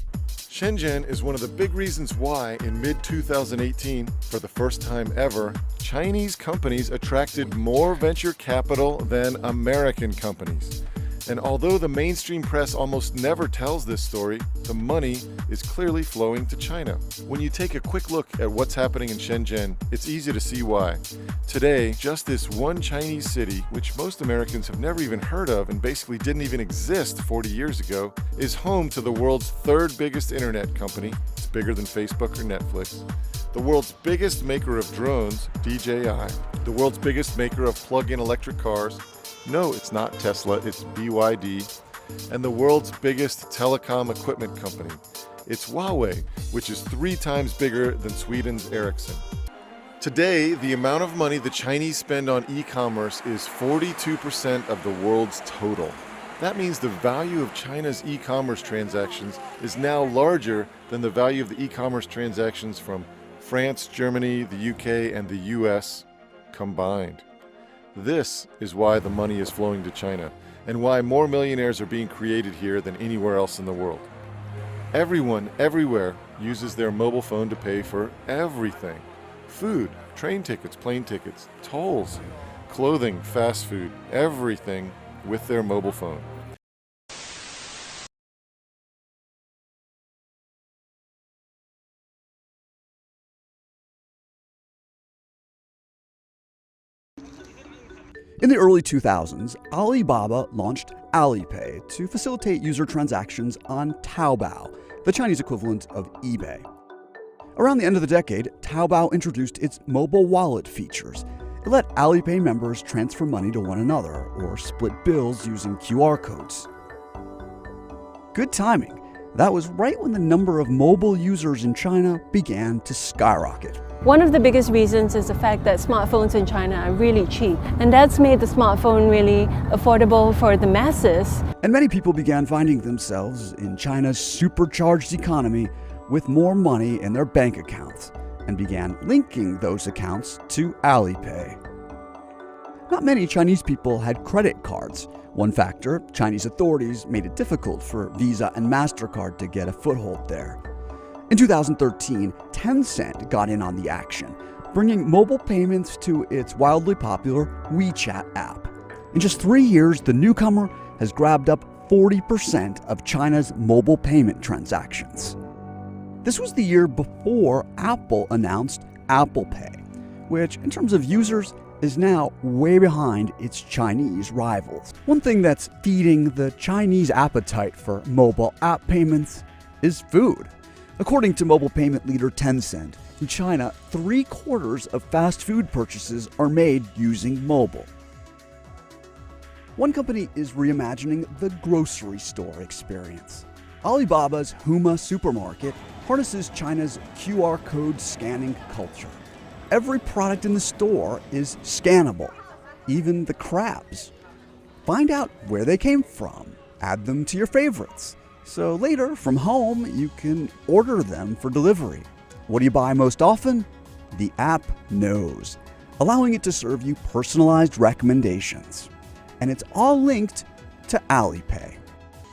Shenzhen is one of the big reasons why, in mid-2018, for the first time ever, Chinese companies attracted more venture capital than American companies. And although the mainstream press almost never tells this story, the money is clearly flowing to China. When you take a quick look at what's happening in Shenzhen, it's easy to see why. Today, just this one Chinese city, which most Americans have never even heard of and basically didn't even exist 40 years ago, is home to the world's third biggest internet company. It's bigger than Facebook or Netflix. The world's biggest maker of drones, DJI. The world's biggest maker of plug-in electric cars. No, it's not Tesla, it's BYD. And the world's biggest telecom equipment company. It's Huawei, which is 3 times bigger than Sweden's Ericsson. Today, the amount of money the Chinese spend on e-commerce is 42% of the world's total. That means the value of China's e-commerce transactions is now larger than the value of the e-commerce transactions from France, Germany, the UK, and the US combined. This is why the money is flowing to China, and why more millionaires are being created here than anywhere else in the world. Everyone, everywhere, uses their mobile phone to pay for everything. Food, train tickets, plane tickets, tolls, clothing, fast food, everything with their mobile phone. In the early 2000s, Alibaba launched Alipay to facilitate user transactions on Taobao, the Chinese equivalent of eBay. Around the end of the decade, Taobao introduced its mobile wallet features. It let Alipay members transfer money to one another or split bills using QR codes. Good timing. That was right when the number of mobile users in China began to skyrocket. One of the biggest reasons is the fact that smartphones in China are really cheap, and that's made the smartphone really affordable for the masses. And many people began finding themselves in China's supercharged economy with more money in their bank accounts, and began linking those accounts to Alipay. Not many Chinese people had credit cards. One factor, Chinese authorities made it difficult for Visa and MasterCard to get a foothold there. In 2013, Tencent got in on the action, bringing mobile payments to its wildly popular WeChat app. In just 3 years, the newcomer has grabbed up 40% of China's mobile payment transactions. This was the year before Apple announced Apple Pay, which, in terms of users, is now way behind its Chinese rivals. One thing that's feeding the Chinese appetite for mobile app payments is food. According to mobile payment leader Tencent, in China, 3/4 of fast food purchases are made using mobile. One company is reimagining the grocery store experience. Alibaba's Huma supermarket harnesses China's QR code scanning culture. Every product in the store is scannable, even the crabs. Find out where they came from, add them to your favorites, so later from home you can order them for delivery. What do you buy most often? The app knows, allowing it to serve you personalized recommendations. And it's all linked to Alipay.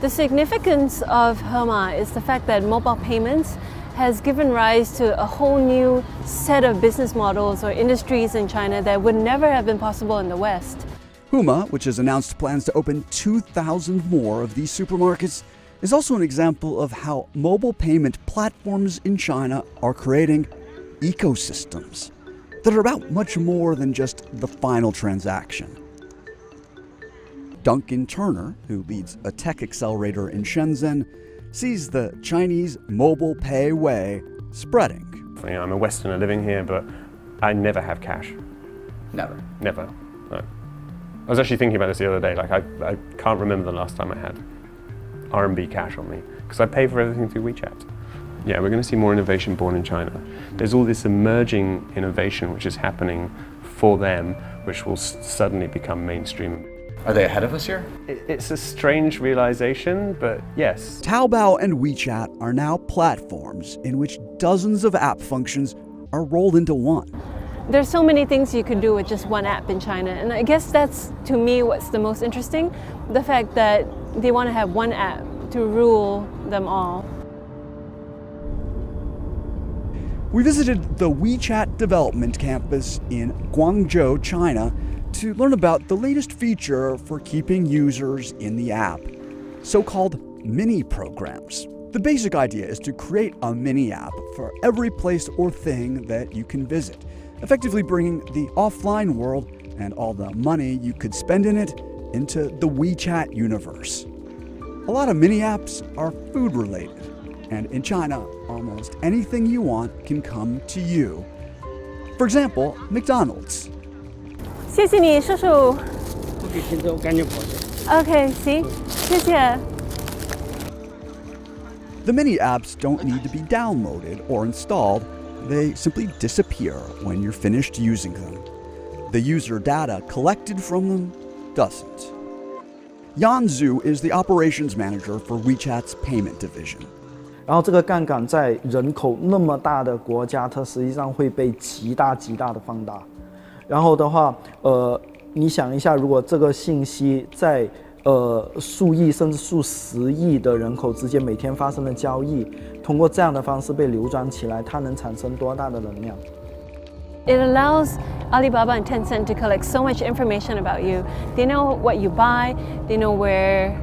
The significance of Hema is the fact that mobile payments has given rise to a whole new set of business models or industries in China that would never have been possible in the West. Huma, which has announced plans to open 2,000 more of these supermarkets, is also an example of how mobile payment platforms in China are creating ecosystems that are about much more than just the final transaction. Duncan Turner, who leads a tech accelerator in Shenzhen, sees the Chinese mobile pay way spreading. You know, I'm a Westerner living here, but I never have cash. Never? Never, no. I was actually thinking about this the other day, like I can't remember the last time I had RMB cash on me, because I pay for everything through WeChat. Yeah, we're going to see more innovation born in China. There's all this emerging innovation which is happening for them, which will suddenly become mainstream. Are they ahead of us here? It's a strange realization, but yes. Taobao and WeChat are now platforms in which dozens of app functions are rolled into one. There's so many things you can do with just one app in China, and I guess that's, to me, what's the most interesting, the fact that they want to have one app to rule them all. We visited the WeChat development campus in Guangzhou, China, to learn about the latest feature for keeping users in the app, so-called mini programs. The basic idea is to create a mini app for every place or thing that you can visit, effectively bringing the offline world and all the money you could spend in it into the WeChat universe. A lot of mini apps are food related, and in China, almost anything you want can come to you. For example, McDonald's. 谢谢你，叔叔。Okay, see? 谢谢。 The mini apps don't need to be downloaded or installed. They simply disappear when you're finished using them. The user data collected from them doesn't. Yan Zhu is the operations manager for WeChat's payment division. 然后这个杠杆在人口那么大的国家，它实际上会被极大的放大。然后的话，你想一下，如果这个信息在数亿甚至数十亿的人口之间每天发生的交易，通过这样的方式被流转起来，它能产生多大的能量？ It allows Alibaba and Tencent to collect so much information about you. They know what you buy, they know where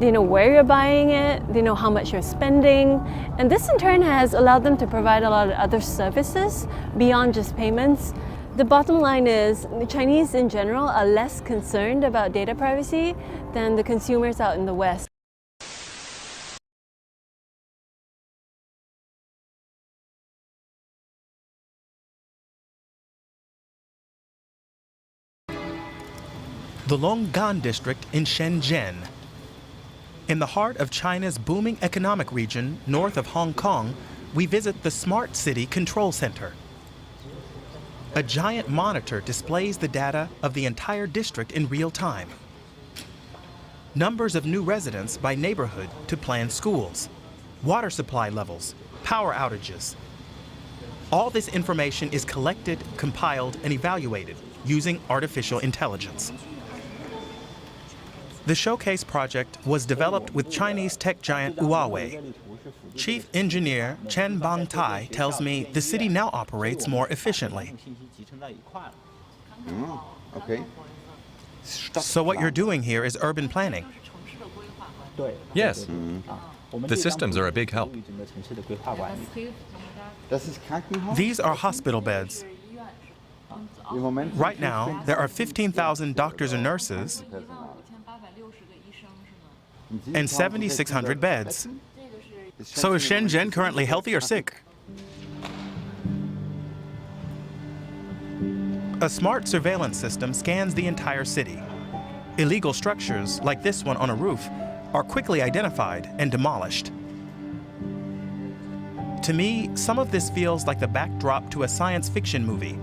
you're buying it, they know how much you're spending, and this in turn has allowed them to provide a lot of other services beyond just payments. The bottom line is, the Chinese in general are less concerned about data privacy than the consumers out in the West. The Longgan district in Shenzhen. In the heart of China's booming economic region north of Hong Kong, we visit the Smart City Control Center. A giant monitor displays the data of the entire district in real time. Numbers of new residents by neighborhood to planned schools, water supply levels, power outages. All this information is collected, compiled, and evaluated, using artificial intelligence. The Showcase project was developed with Chinese tech giant Huawei. Chief engineer Chen Bangtai tells me the city now operates more efficiently. So what you're doing here is urban planning? Yes. The systems are a big help. These are hospital beds. Right now, there are 15,000 doctors and nurses and 7,600 beds. So is Shenzhen currently healthy or sick? A smart surveillance system scans the entire city. Illegal structures, like this one on a roof, are quickly identified and demolished. To me, some of this feels like the backdrop to a science fiction movie.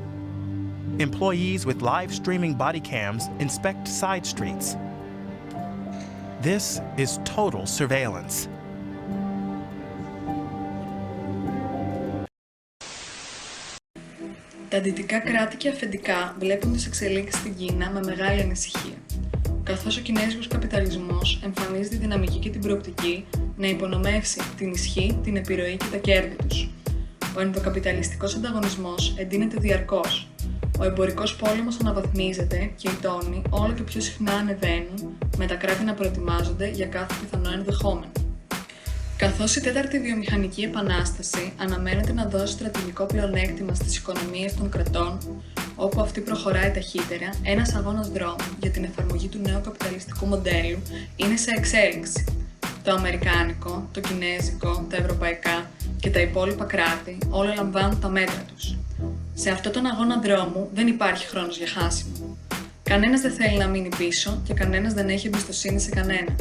Employees with live streaming body cams inspect side streets. This is total surveillance. Τα δυτικά κράτη και αφεντικά βλέπουν τις εξελίξεις στην Κίνα με μεγάλη ανησυχία, καθώς ο κινέζικος καπιταλισμός εμφανίζει τη δυναμική και την προοπτική να υπονομεύσει την ισχύ, την επιρροή και τα κέρδη τους. Ο ενδοκαπιταλιστικός ανταγωνισμός εντείνεται διαρκώς. Ο εμπορικός πόλεμος αναβαθμίζεται και οι τόνοι όλο και πιο συχνά ανεβαίνουν, με τα κράτη να προετοιμάζονται για κάθε πιθανό ενδεχόμενο. Καθώς η τέταρτη βιομηχανική επανάσταση αναμένεται να δώσει στρατηγικό πλεονέκτημα στις οικονομίες των κρατών, όπου αυτή προχωράει ταχύτερα, ένας αγώνας δρόμου για την εφαρμογή του νέου καπιταλιστικού μοντέλου είναι σε εξέλιξη. Το αμερικάνικο, το κινέζικο, τα ευρωπαϊκά και τα υπόλοιπα κράτη όλα λαμβάνουν τα μέτρα τους. Σε αυτόν τον αγώνα δρόμου δεν υπάρχει χρόνος για χάσιμο. Κανένας δεν θέλει να μείνει πίσω και κανένας δεν έχει εμπιστοσύνη σε κανένα.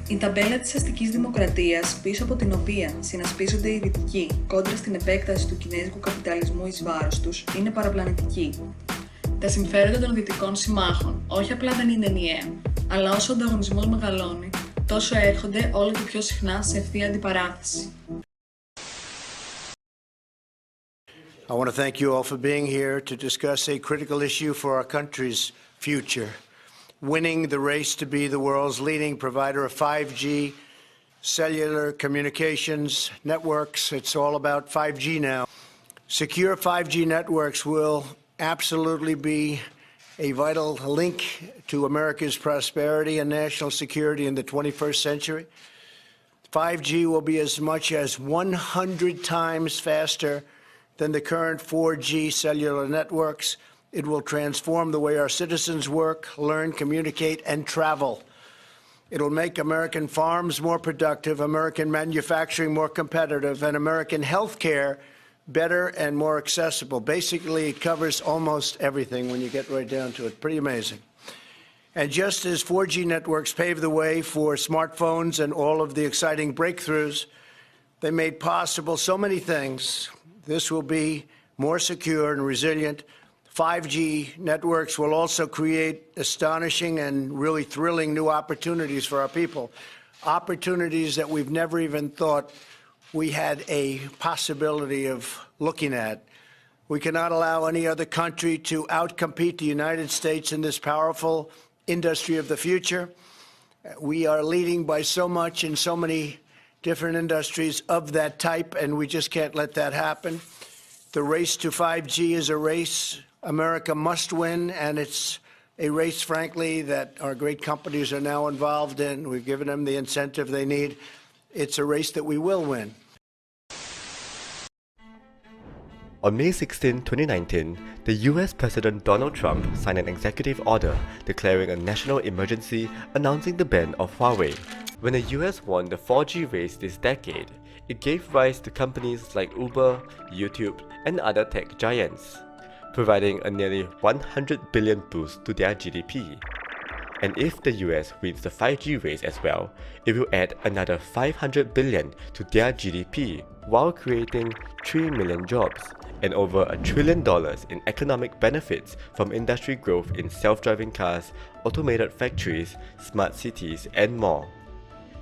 Η ταμπέλα της αστικής δημοκρατίας, πίσω από την οποία συνασπίζονται οι δυτικοί κόντρα στην επέκταση του κινέζικου καπιταλισμού εις βάρος τους, είναι παραπλανητική. Τα συμφέροντα των δυτικών συμμάχων όχι απλά δεν είναι ενιαία, αλλά όσο ο ανταγωνισμός μεγαλώνει, τόσο έρχονται όλο και πιο συχνά σε ευθεία αντιπαράθεση. I want to thank you all for being here to discuss a critical issue for our country's future. Winning the race to be the world's leading provider of 5G cellular communications networks. It's all about 5G now. Secure 5G networks will absolutely be a vital link to America's prosperity and national security in the 21st century. 5G will be as much as 100 times faster than the current 4G cellular networks. It will transform the way our citizens work, learn, communicate, and travel. It will make American farms more productive, American manufacturing more competitive, and American healthcare better and more accessible. Basically, it covers almost everything when you get right down to it. Pretty amazing. And just as 4G networks paved the way for smartphones and all of the exciting breakthroughs, they made possible so many things. This will be more secure and resilient. 5G networks will also create astonishing and really thrilling new opportunities for our people. Opportunities that we've never even thought we had a possibility of looking at. We cannot allow any other country to outcompete the United States in this powerful industry of the future. We are leading by so much in so many different industries of that type, and we just can't let that happen. The race to 5G is a race America must win, and it's a race, frankly, that our great companies are now involved in. We've given them the incentive they need. It's a race that we will win. On May 16, 2019, the US President Donald Trump signed an executive order declaring a national emergency announcing the ban of Huawei. When the US won the 4G race this decade, it gave rise to companies like Uber, YouTube, and other tech giants, providing a nearly $100 billion boost to their GDP. And if the US wins the 5G race as well, it will add another $500 billion to their GDP while creating 3 million jobs and over $1 trillion in economic benefits from industry growth in self-driving cars, automated factories, smart cities, and more.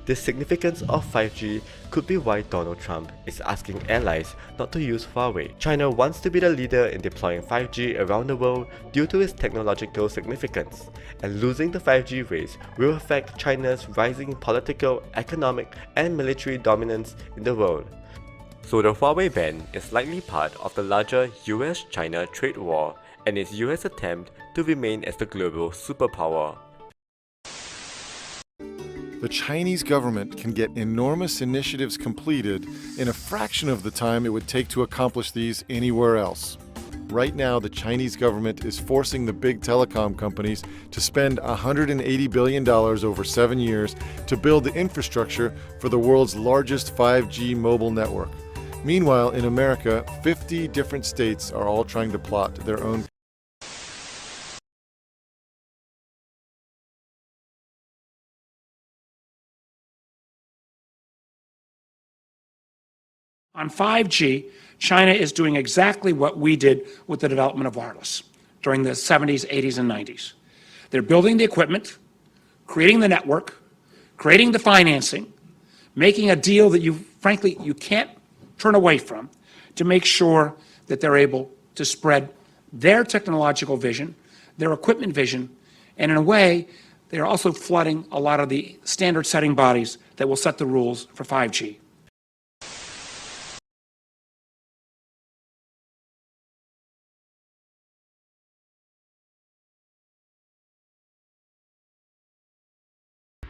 The significance of 5G could be why Donald Trump is asking allies not to use Huawei. China wants to be the leader in deploying 5G around the world due to its technological significance, and losing the 5G race will affect China's rising political, economic, and military dominance in the world. So the Huawei ban is likely part of the larger US-China trade war and its US attempt to remain as the global superpower. The Chinese government can get enormous initiatives completed in a fraction of the time it would take to accomplish these anywhere else. Right now, the Chinese government is forcing the big telecom companies to spend $180 billion over 7 years to build the infrastructure for the world's largest 5G mobile network. Meanwhile, in America, 50 different states are all trying to plot their own. On 5G, China is doing exactly what we did with the development of wireless during the 70s, 80s, and 90s. They're building the equipment, creating the network, creating the financing, making a deal that frankly, you can't turn away from to make sure that they're able to spread their technological vision, their equipment vision, and in a way, they're also flooding a lot of the standard setting bodies that will set the rules for 5G.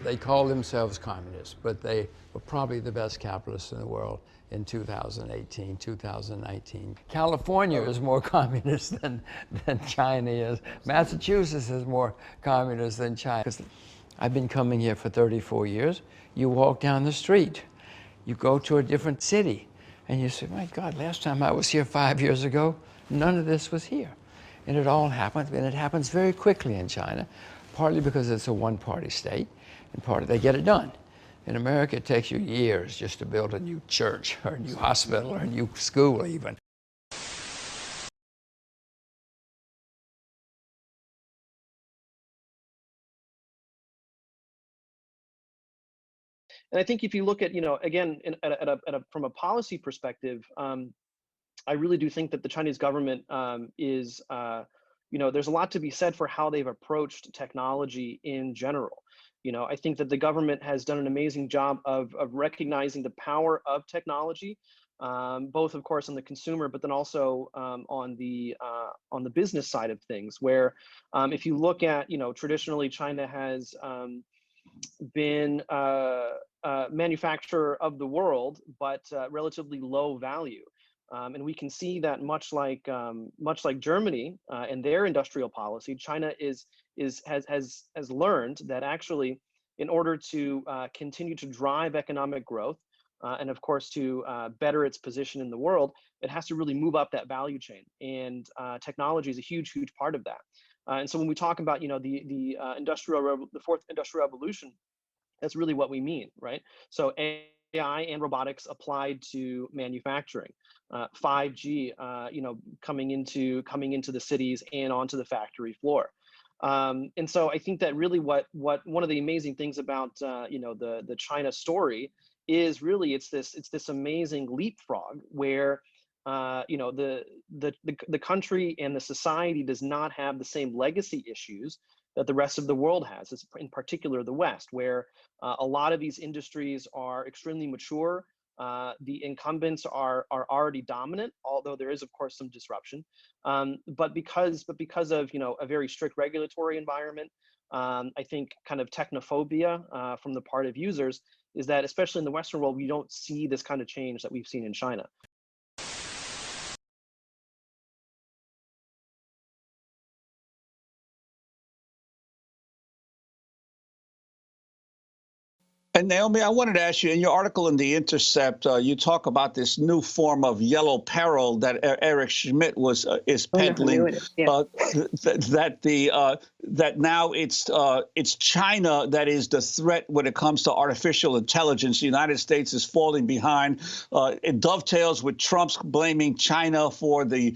They call themselves communists, but they were probably the best capitalists in the world in 2018, 2019. California is more communist than China is. Massachusetts is more communist than China. I've been coming here for 34 years. You walk down the street, you go to a different city, and you say, my God, last time I was here 5 years ago, none of this was here. And it all happened, and it happens very quickly in China, partly because it's a one-party state, and partly they get it done. In America, it takes you years just to build a new church, or a new hospital, or a new school even. And I think if you look at, again, from a policy perspective, I really do think that the Chinese government is, there's a lot to be said for how they've approached technology in general. I think that the government has done an amazing job of recognizing the power of technology, both, of course, on the consumer, but then also on the business side of things, where if you look at, traditionally China has been manufacturer of the world, but relatively low value. And we can see that much like Germany and their industrial policy, China has learned that actually, in order to continue to drive economic growth, and of course to better its position in the world, it has to really move up that value chain. And technology is a huge part of that. And so when we talk about the fourth industrial revolution, that's really what we mean, right? So AI and robotics applied to manufacturing, 5G, coming into the cities and onto the factory floor. And so I think that really what one of the amazing things about the China story is really it's this amazing leapfrog where the country and the society does not have the same legacy issues that the rest of the world has, in particular the West, where a lot of these industries are extremely mature. The incumbents are already dominant, although there is, of course, some disruption. But because of a very strict regulatory environment, I think kind of technophobia from the part of users is that, especially in the Western world, we don't see this kind of change that we've seen in China. And Naomi, I wanted to ask you, in your article in The Intercept, you talk about this new form of yellow peril that Eric Schmidt is peddling. That now it's China that is the threat when it comes to artificial intelligence. The United States is falling behind. It dovetails with Trump's blaming China for the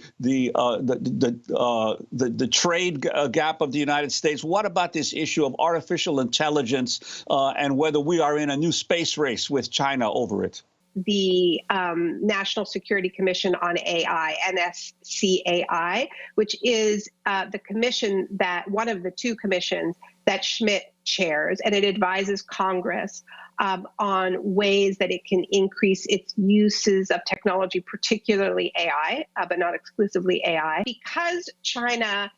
trade gap of the United States. What about this issue of artificial intelligence and whether we are are in a new space race with China over it. The National Security Commission on AI, NSCAI, which is the commission that, one of the two commissions that Schmidt chairs, and it advises Congress on ways that it can increase its uses of technology, particularly AI, but not exclusively AI. Because China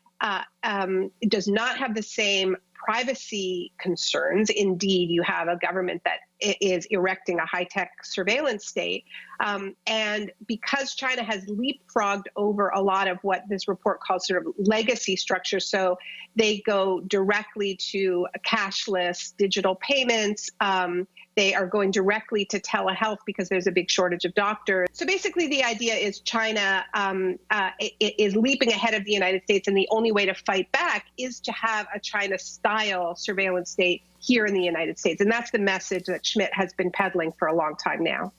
does not have the same privacy concerns. Indeed, you have a government that is erecting a high-tech surveillance state. And because China has leapfrogged over a lot of what this report calls sort of legacy structures, so they go directly to cashless digital payments. They are going directly to telehealth because there's a big shortage of doctors. So basically the idea is China is leaping ahead of the United States, and the only way to fight back is to have a China-style surveillance state here in the United States. And that's the message that Schmidt has been peddling for a long time now.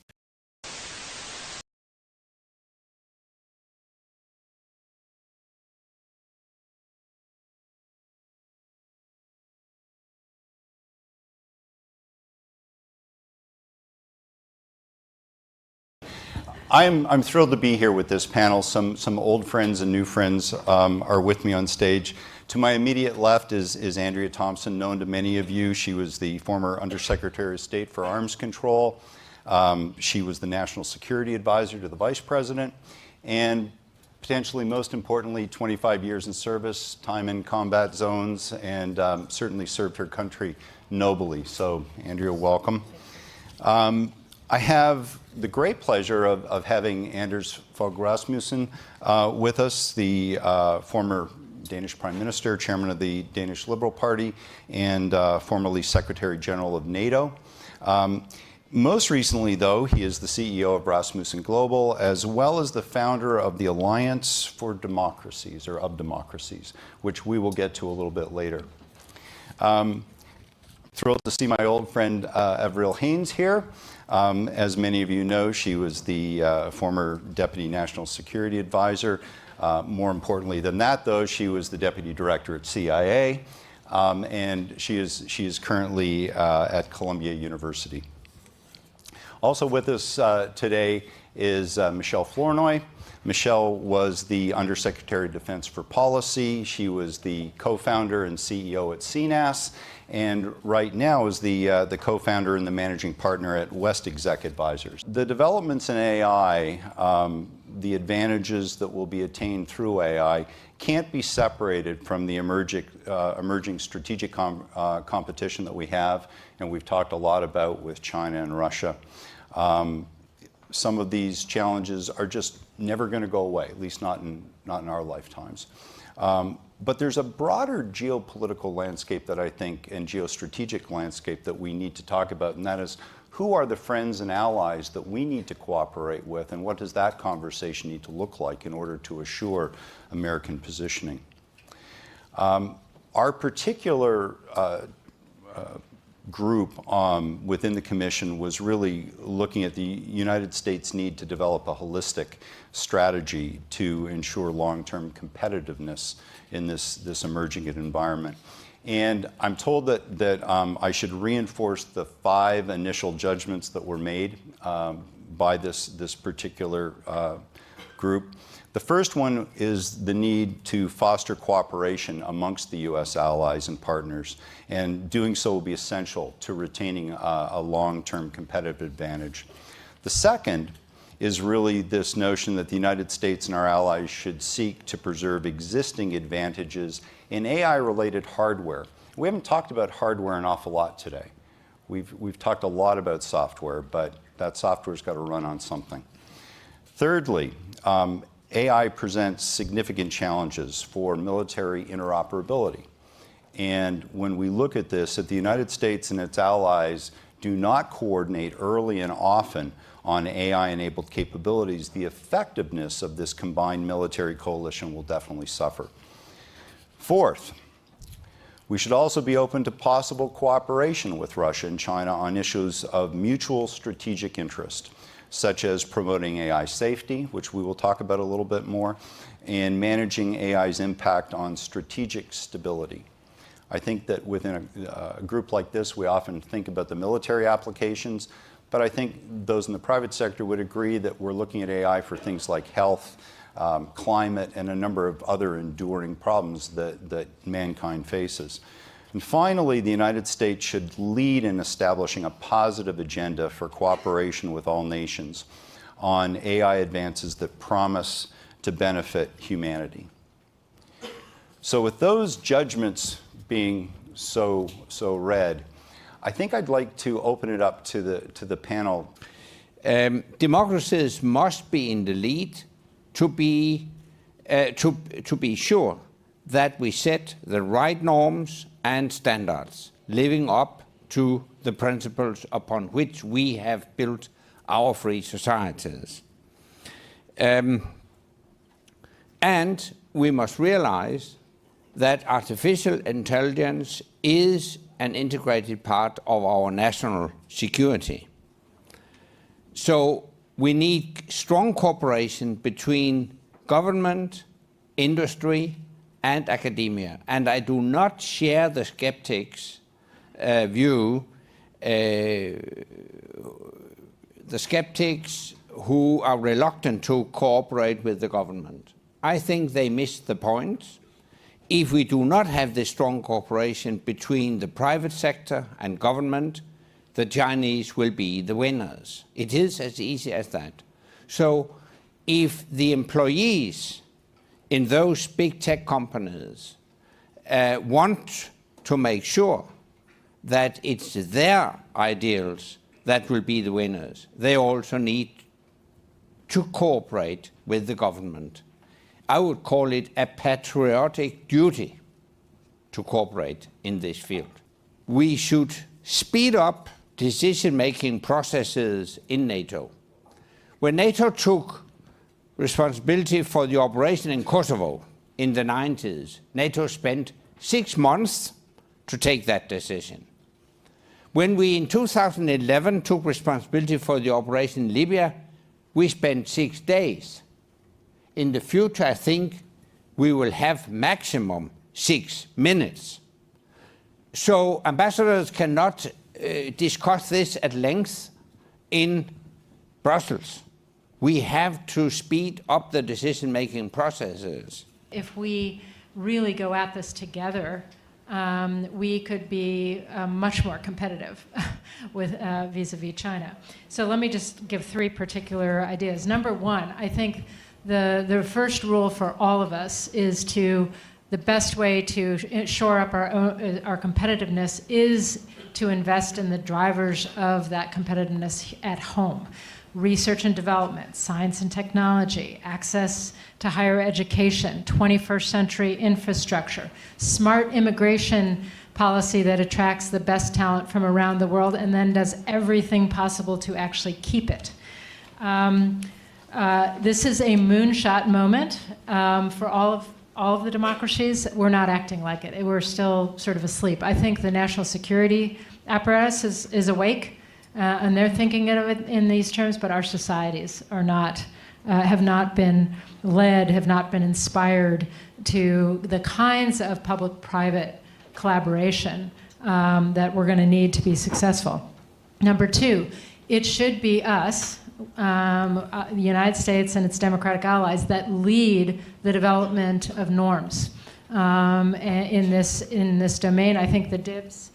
I'm thrilled to be here with this panel. Some old friends and new friends are with me on stage. To my immediate left is Andrea Thompson, known to many of you. She was the former Undersecretary of State for Arms Control. She was the National Security Advisor to the Vice President. And potentially most importantly, 25 years in service, time in combat zones, and certainly served her country nobly. So, Andrea, welcome. I have the great pleasure of having Anders Fogh Rasmussen with us, the former Danish Prime Minister, Chairman of the Danish Liberal Party, and formerly Secretary General of NATO. Most recently, though, he is the CEO of Rasmussen Global, as well as the founder of the Alliance for Democracies, or of Democracies, which we will get to a little bit later. Thrilled to see my old friend Avril Haines here. As many of you know, she was the former Deputy National Security Advisor. More importantly than that, though, she was the Deputy Director at CIA, and she is currently at Columbia University. Also with us today is Michelle Flournoy. Michelle was the Undersecretary of Defense for Policy. She was the co-founder and CEO at CNAS, and right now is the co-founder and the managing partner at West Exec Advisors. The developments in AI, the advantages that will be attained through AI, can't be separated from the emerging strategic competition that we have, and we've talked a lot about with China and Russia. Some of these challenges are just never going to go away, at least not in our lifetimes. But there's a broader geopolitical landscape that I think, and geostrategic landscape that we need to talk about, and that is, who are the friends and allies that we need to cooperate with, and what does that conversation need to look like in order to assure American positioning? Our particular group within the Commission was really looking at the United States' need to develop a holistic strategy to ensure long-term competitiveness in this emerging environment. And I'm told that I should reinforce the 5 initial judgments that were made by this particular group. The first one is the need to foster cooperation amongst the U.S. allies and partners, and doing so will be essential to retaining a long-term competitive advantage. The second is really this notion that the United States and our allies should seek to preserve existing advantages in AI-related hardware. We haven't talked about hardware an awful lot today. We've talked a lot about software, but that software's got to run on something. Thirdly, AI presents significant challenges for military interoperability. And when we look at this, if the United States and its allies do not coordinate early and often on AI-enabled capabilities, the effectiveness of this combined military coalition will definitely suffer. Fourth, we should also be open to possible cooperation with Russia and China on issues of mutual strategic interest, such as promoting AI safety, which we will talk about a little bit more, and managing AI's impact on strategic stability. I think that within a group like this, we often think about the military applications, but I think those in the private sector would agree that we're looking at AI for things like health, climate, and a number of other enduring problems that mankind faces. And finally, the United States should lead in establishing a positive agenda for cooperation with all nations on AI advances that promise to benefit humanity. So with those judgments being so read, I think I'd like to open it up to the panel. Democracies must be in the lead to be sure that we set the right norms and standards, living up to the principles upon which we have built our free societies. And we must realize that artificial intelligence is an integrated part of our national security. So we need strong cooperation between government, industry, and academia. And I do not share the skeptics' view, the skeptics who are reluctant to cooperate with the government. I think they missed the point. If we do not have this strong cooperation between the private sector and government, the Chinese will be the winners. It is as easy as that. So if the employees in those big tech companies want to make sure that it's their ideals that will be the winners, they also need to cooperate with the government. I would call it a patriotic duty to cooperate in this field. We should speed up decision-making processes in NATO. When NATO took responsibility for the operation in Kosovo in the 90s, NATO spent 6 months to take that decision. When we in 2011 took responsibility for the operation in Libya, we spent 6 days. In the future, I think we will have maximum 6 minutes. So ambassadors cannot discuss this at length in Brussels. We have to speed up the decision-making processes. If we really go at this together, we could be much more competitive with vis-a-vis China. So let me just give 3 particular ideas. Number 1, I think the first rule for all of us is the best way to shore up our competitiveness is to invest in the drivers of that competitiveness at home. Research and development, science and technology, access to higher education, 21st century infrastructure, smart immigration policy that attracts the best talent from around the world and then does everything possible to actually keep it. This is a moonshot moment for all of the democracies. We're not acting like it. We're still sort of asleep. I think the national security apparatus is awake, and they're thinking of it in these terms, but our societies are not, have not been led, have not been inspired to the kinds of public-private collaboration that we're going to need to be successful. Number 2, it should be us, the United States and its democratic allies, that lead the development of norms in this domain. I think the DIBS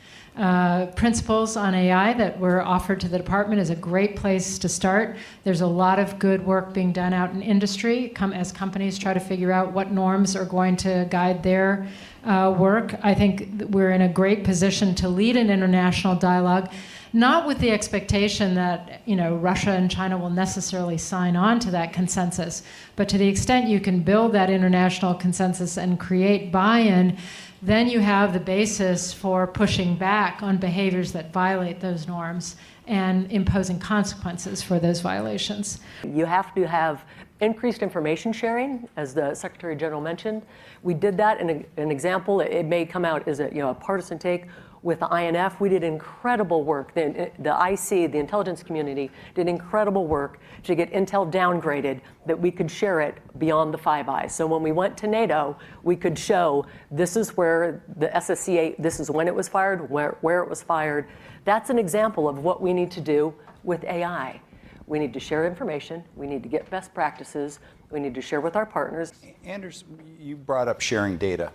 principles on AI that were offered to the department is a great place to start. There's a lot of good work being done out in industry as companies try to figure out what norms are going to guide their work. I think we're in a great position to lead an international dialogue, not with the expectation that Russia and China will necessarily sign on to that consensus, but to the extent you can build that international consensus and create buy-in, then you have the basis for pushing back on behaviors that violate those norms and imposing consequences for those violations. You have to have increased information sharing, as the Secretary General mentioned. We did that in an example. It may come out as a partisan take. With the INF, we did incredible work. The IC, the intelligence community, did incredible work to get Intel downgraded that we could share it beyond the Five Eyes. So when we went to NATO, we could show this is where the SSCA, this is when it was fired, where it was fired. That's an example of what we need to do with AI. We need to share information. We need to get best practices. We need to share with our partners. Anders, you brought up sharing data.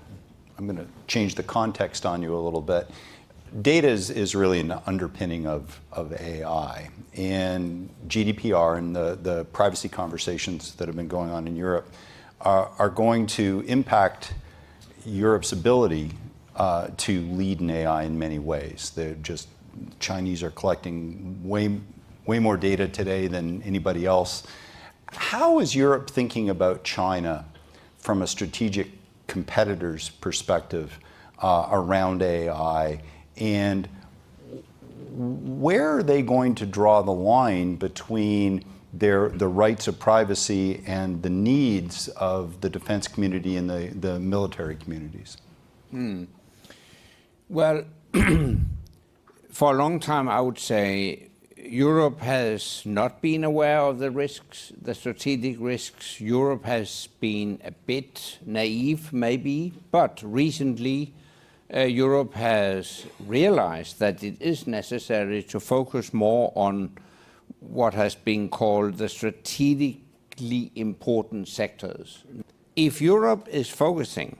I'm going to change the context on you a little bit. Data is really an underpinning of AI, and GDPR and the privacy conversations that have been going on in Europe are going to impact Europe's ability to lead in AI in many ways. Chinese are collecting way more data today than anybody else. How is Europe thinking about China from a strategic competitor's perspective around AI? And where are they going to draw the line between the rights of privacy and the needs of the defense community and the military communities? Well, for a long time, I would say Europe has not been aware of the risks, the strategic risks. Europe has been a bit naive, maybe, but recently Europe has realized that it is necessary to focus more on what has been called the strategically important sectors. If Europe is focusing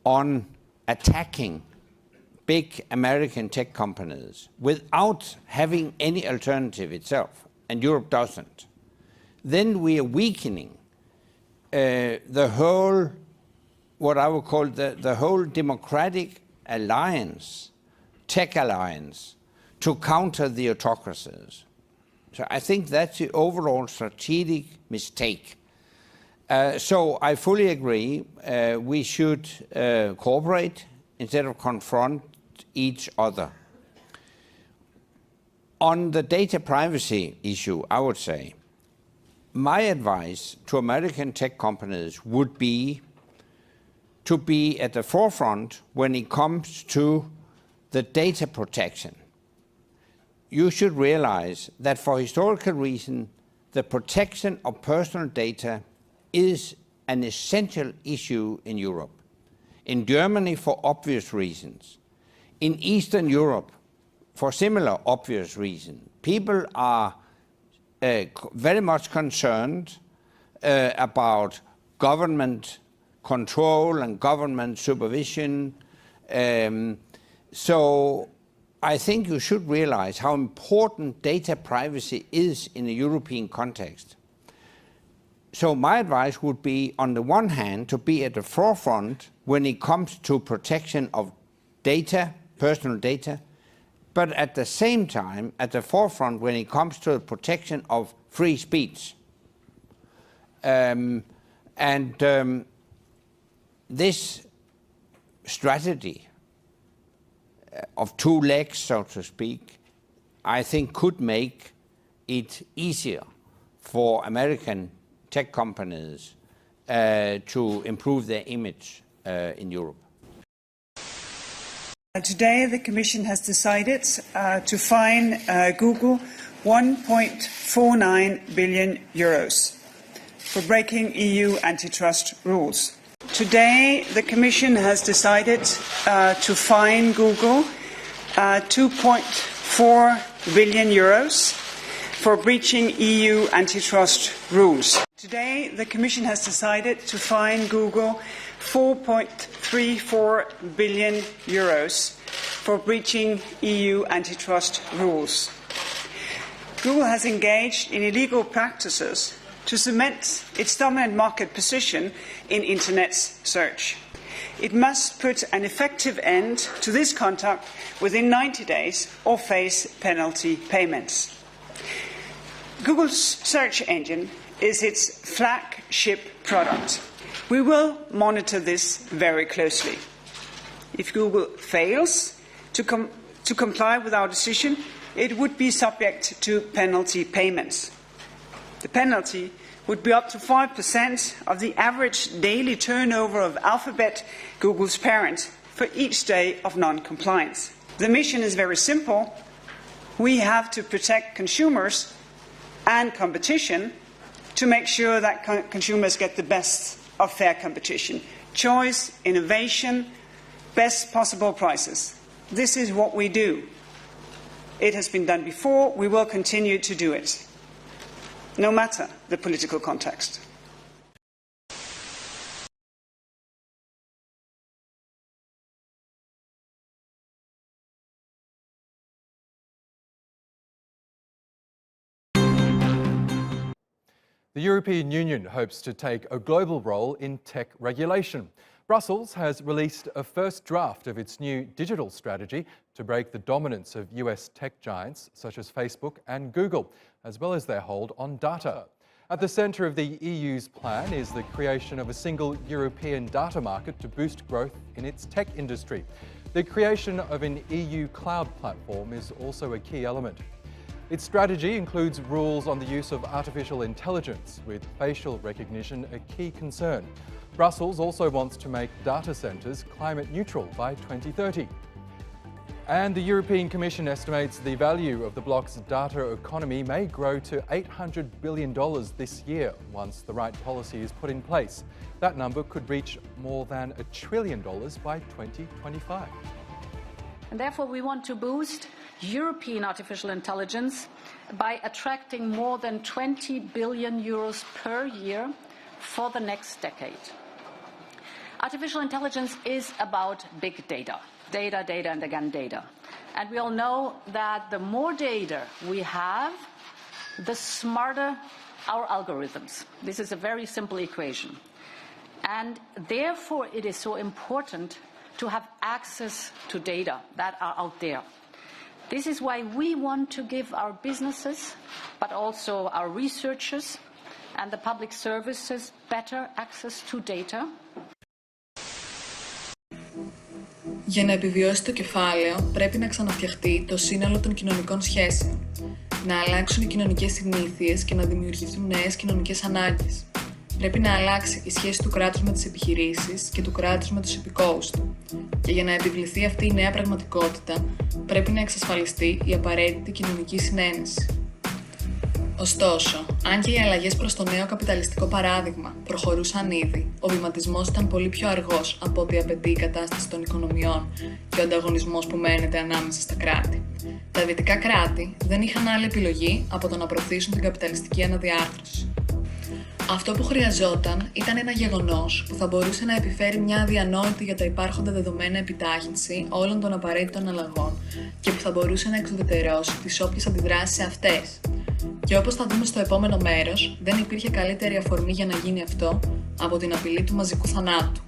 on attacking big American tech companies without having any alternative itself, and Europe doesn't, then we are weakening the whole, what I would call the whole democratic alliance, tech alliance, to counter the autocracies. So I think that's the overall strategic mistake. So I fully agree, we should cooperate instead of confront each other. On the data privacy issue, I would say, my advice to American tech companies would be to be at the forefront when it comes to the data protection. You should realize that for historical reasons, the protection of personal data is an essential issue in Europe. In Germany, for obvious reasons. In Eastern Europe, for similar obvious reasons. People are very much concerned about government control and government supervision. So I think you should realize how important data privacy is in a European context. So my advice would be, on the one hand, to be at the forefront when it comes to protection of data, personal data, but at the same time at the forefront when it comes to the protection of free speech. This strategy of two legs, so to speak, I think could make it easier for American tech companies to improve their image in Europe. Today, the Commission has decided to fine Google 1.49 billion euros for breaking EU antitrust rules. Today, the Commission has decided to fine Google 2.4 billion euros for breaching EU antitrust rules. Today, the Commission has decided to fine Google 4.34 billion euros for breaching EU antitrust rules. Google has engaged in illegal practices to cement its dominant market position in Internet search. It must put an effective end to this conduct within 90 days or face penalty payments. Google's search engine is its flagship product. We will monitor this very closely. If Google fails to comply with our decision, it would be subject to penalty payments. The penalty would be up to 5% of the average daily turnover of Alphabet, Google's parent, for each day of non-compliance. The mission is very simple. We have to protect consumers and competition to make sure that consumers get the best of fair competition. Choice, innovation, best possible prices. This is what we do. It has been done before. We will continue to do it, no matter the political context. The European Union hopes to take a global role in tech regulation. Brussels has released a first draft of its new digital strategy to break the dominance of US tech giants such as Facebook and Google, as well as their hold on data. At the centre of the EU's plan is the creation of a single European data market to boost growth in its tech industry. The creation of an EU cloud platform is also a key element. Its strategy includes rules on the use of artificial intelligence, with facial recognition a key concern. Brussels also wants to make data centres climate neutral by 2030. And the European Commission estimates the value of the bloc's data economy may grow to $800 billion this year once the right policy is put in place. That number could reach more than $1 trillion by 2025. And therefore we want to boost European artificial intelligence by attracting more than 20 billion euros per year for the next decade. Artificial intelligence is about big data. Data, data, and again data. And we all know that the more data we have, the smarter our algorithms. This is a very simple equation. And therefore it is so important to have access to data that are out there. This is why we want to give our businesses, but also our researchers and the public services better access to data. Για να επιβιώσει το κεφάλαιο, πρέπει να ξαναφτιαχτεί το σύνολο των κοινωνικών σχέσεων, να αλλάξουν οι κοινωνικές συνήθειες και να δημιουργηθούν νέες κοινωνικές ανάγκες. Πρέπει να αλλάξει η σχέση του κράτους με τις επιχειρήσεις και του κράτους με τους υπηκόους του. Και για να επιβληθεί αυτή η νέα πραγματικότητα, πρέπει να εξασφαλιστεί η απαραίτητη κοινωνική συνένεση. Ωστόσο, αν και οι αλλαγές προς το νέο καπιταλιστικό παράδειγμα προχωρούσαν ήδη, ο βηματισμός ήταν πολύ πιο αργός από ό,τι απαιτεί η κατάσταση των οικονομιών και ο ανταγωνισμός που μένεται ανάμεσα στα κράτη. Τα δυτικά κράτη δεν είχαν άλλη επιλογή από το να προωθήσουν την καπιταλιστική αναδιάρθρωση. Αυτό που χρειαζόταν ήταν ένα γεγονός που θα μπορούσε να επιφέρει μια αδιανόητη για τα υπάρχοντα δεδομένα επιτάχυνση όλων των απαραίτητων αλλαγών και που θα μπορούσε να εξουδετερώσει τις όποιες αντιδράσεις σε αυτές. Και όπως θα δούμε στο επόμενο μέρος, δεν υπήρχε καλύτερη αφορμή για να γίνει αυτό από την απειλή του μαζικού θανάτου.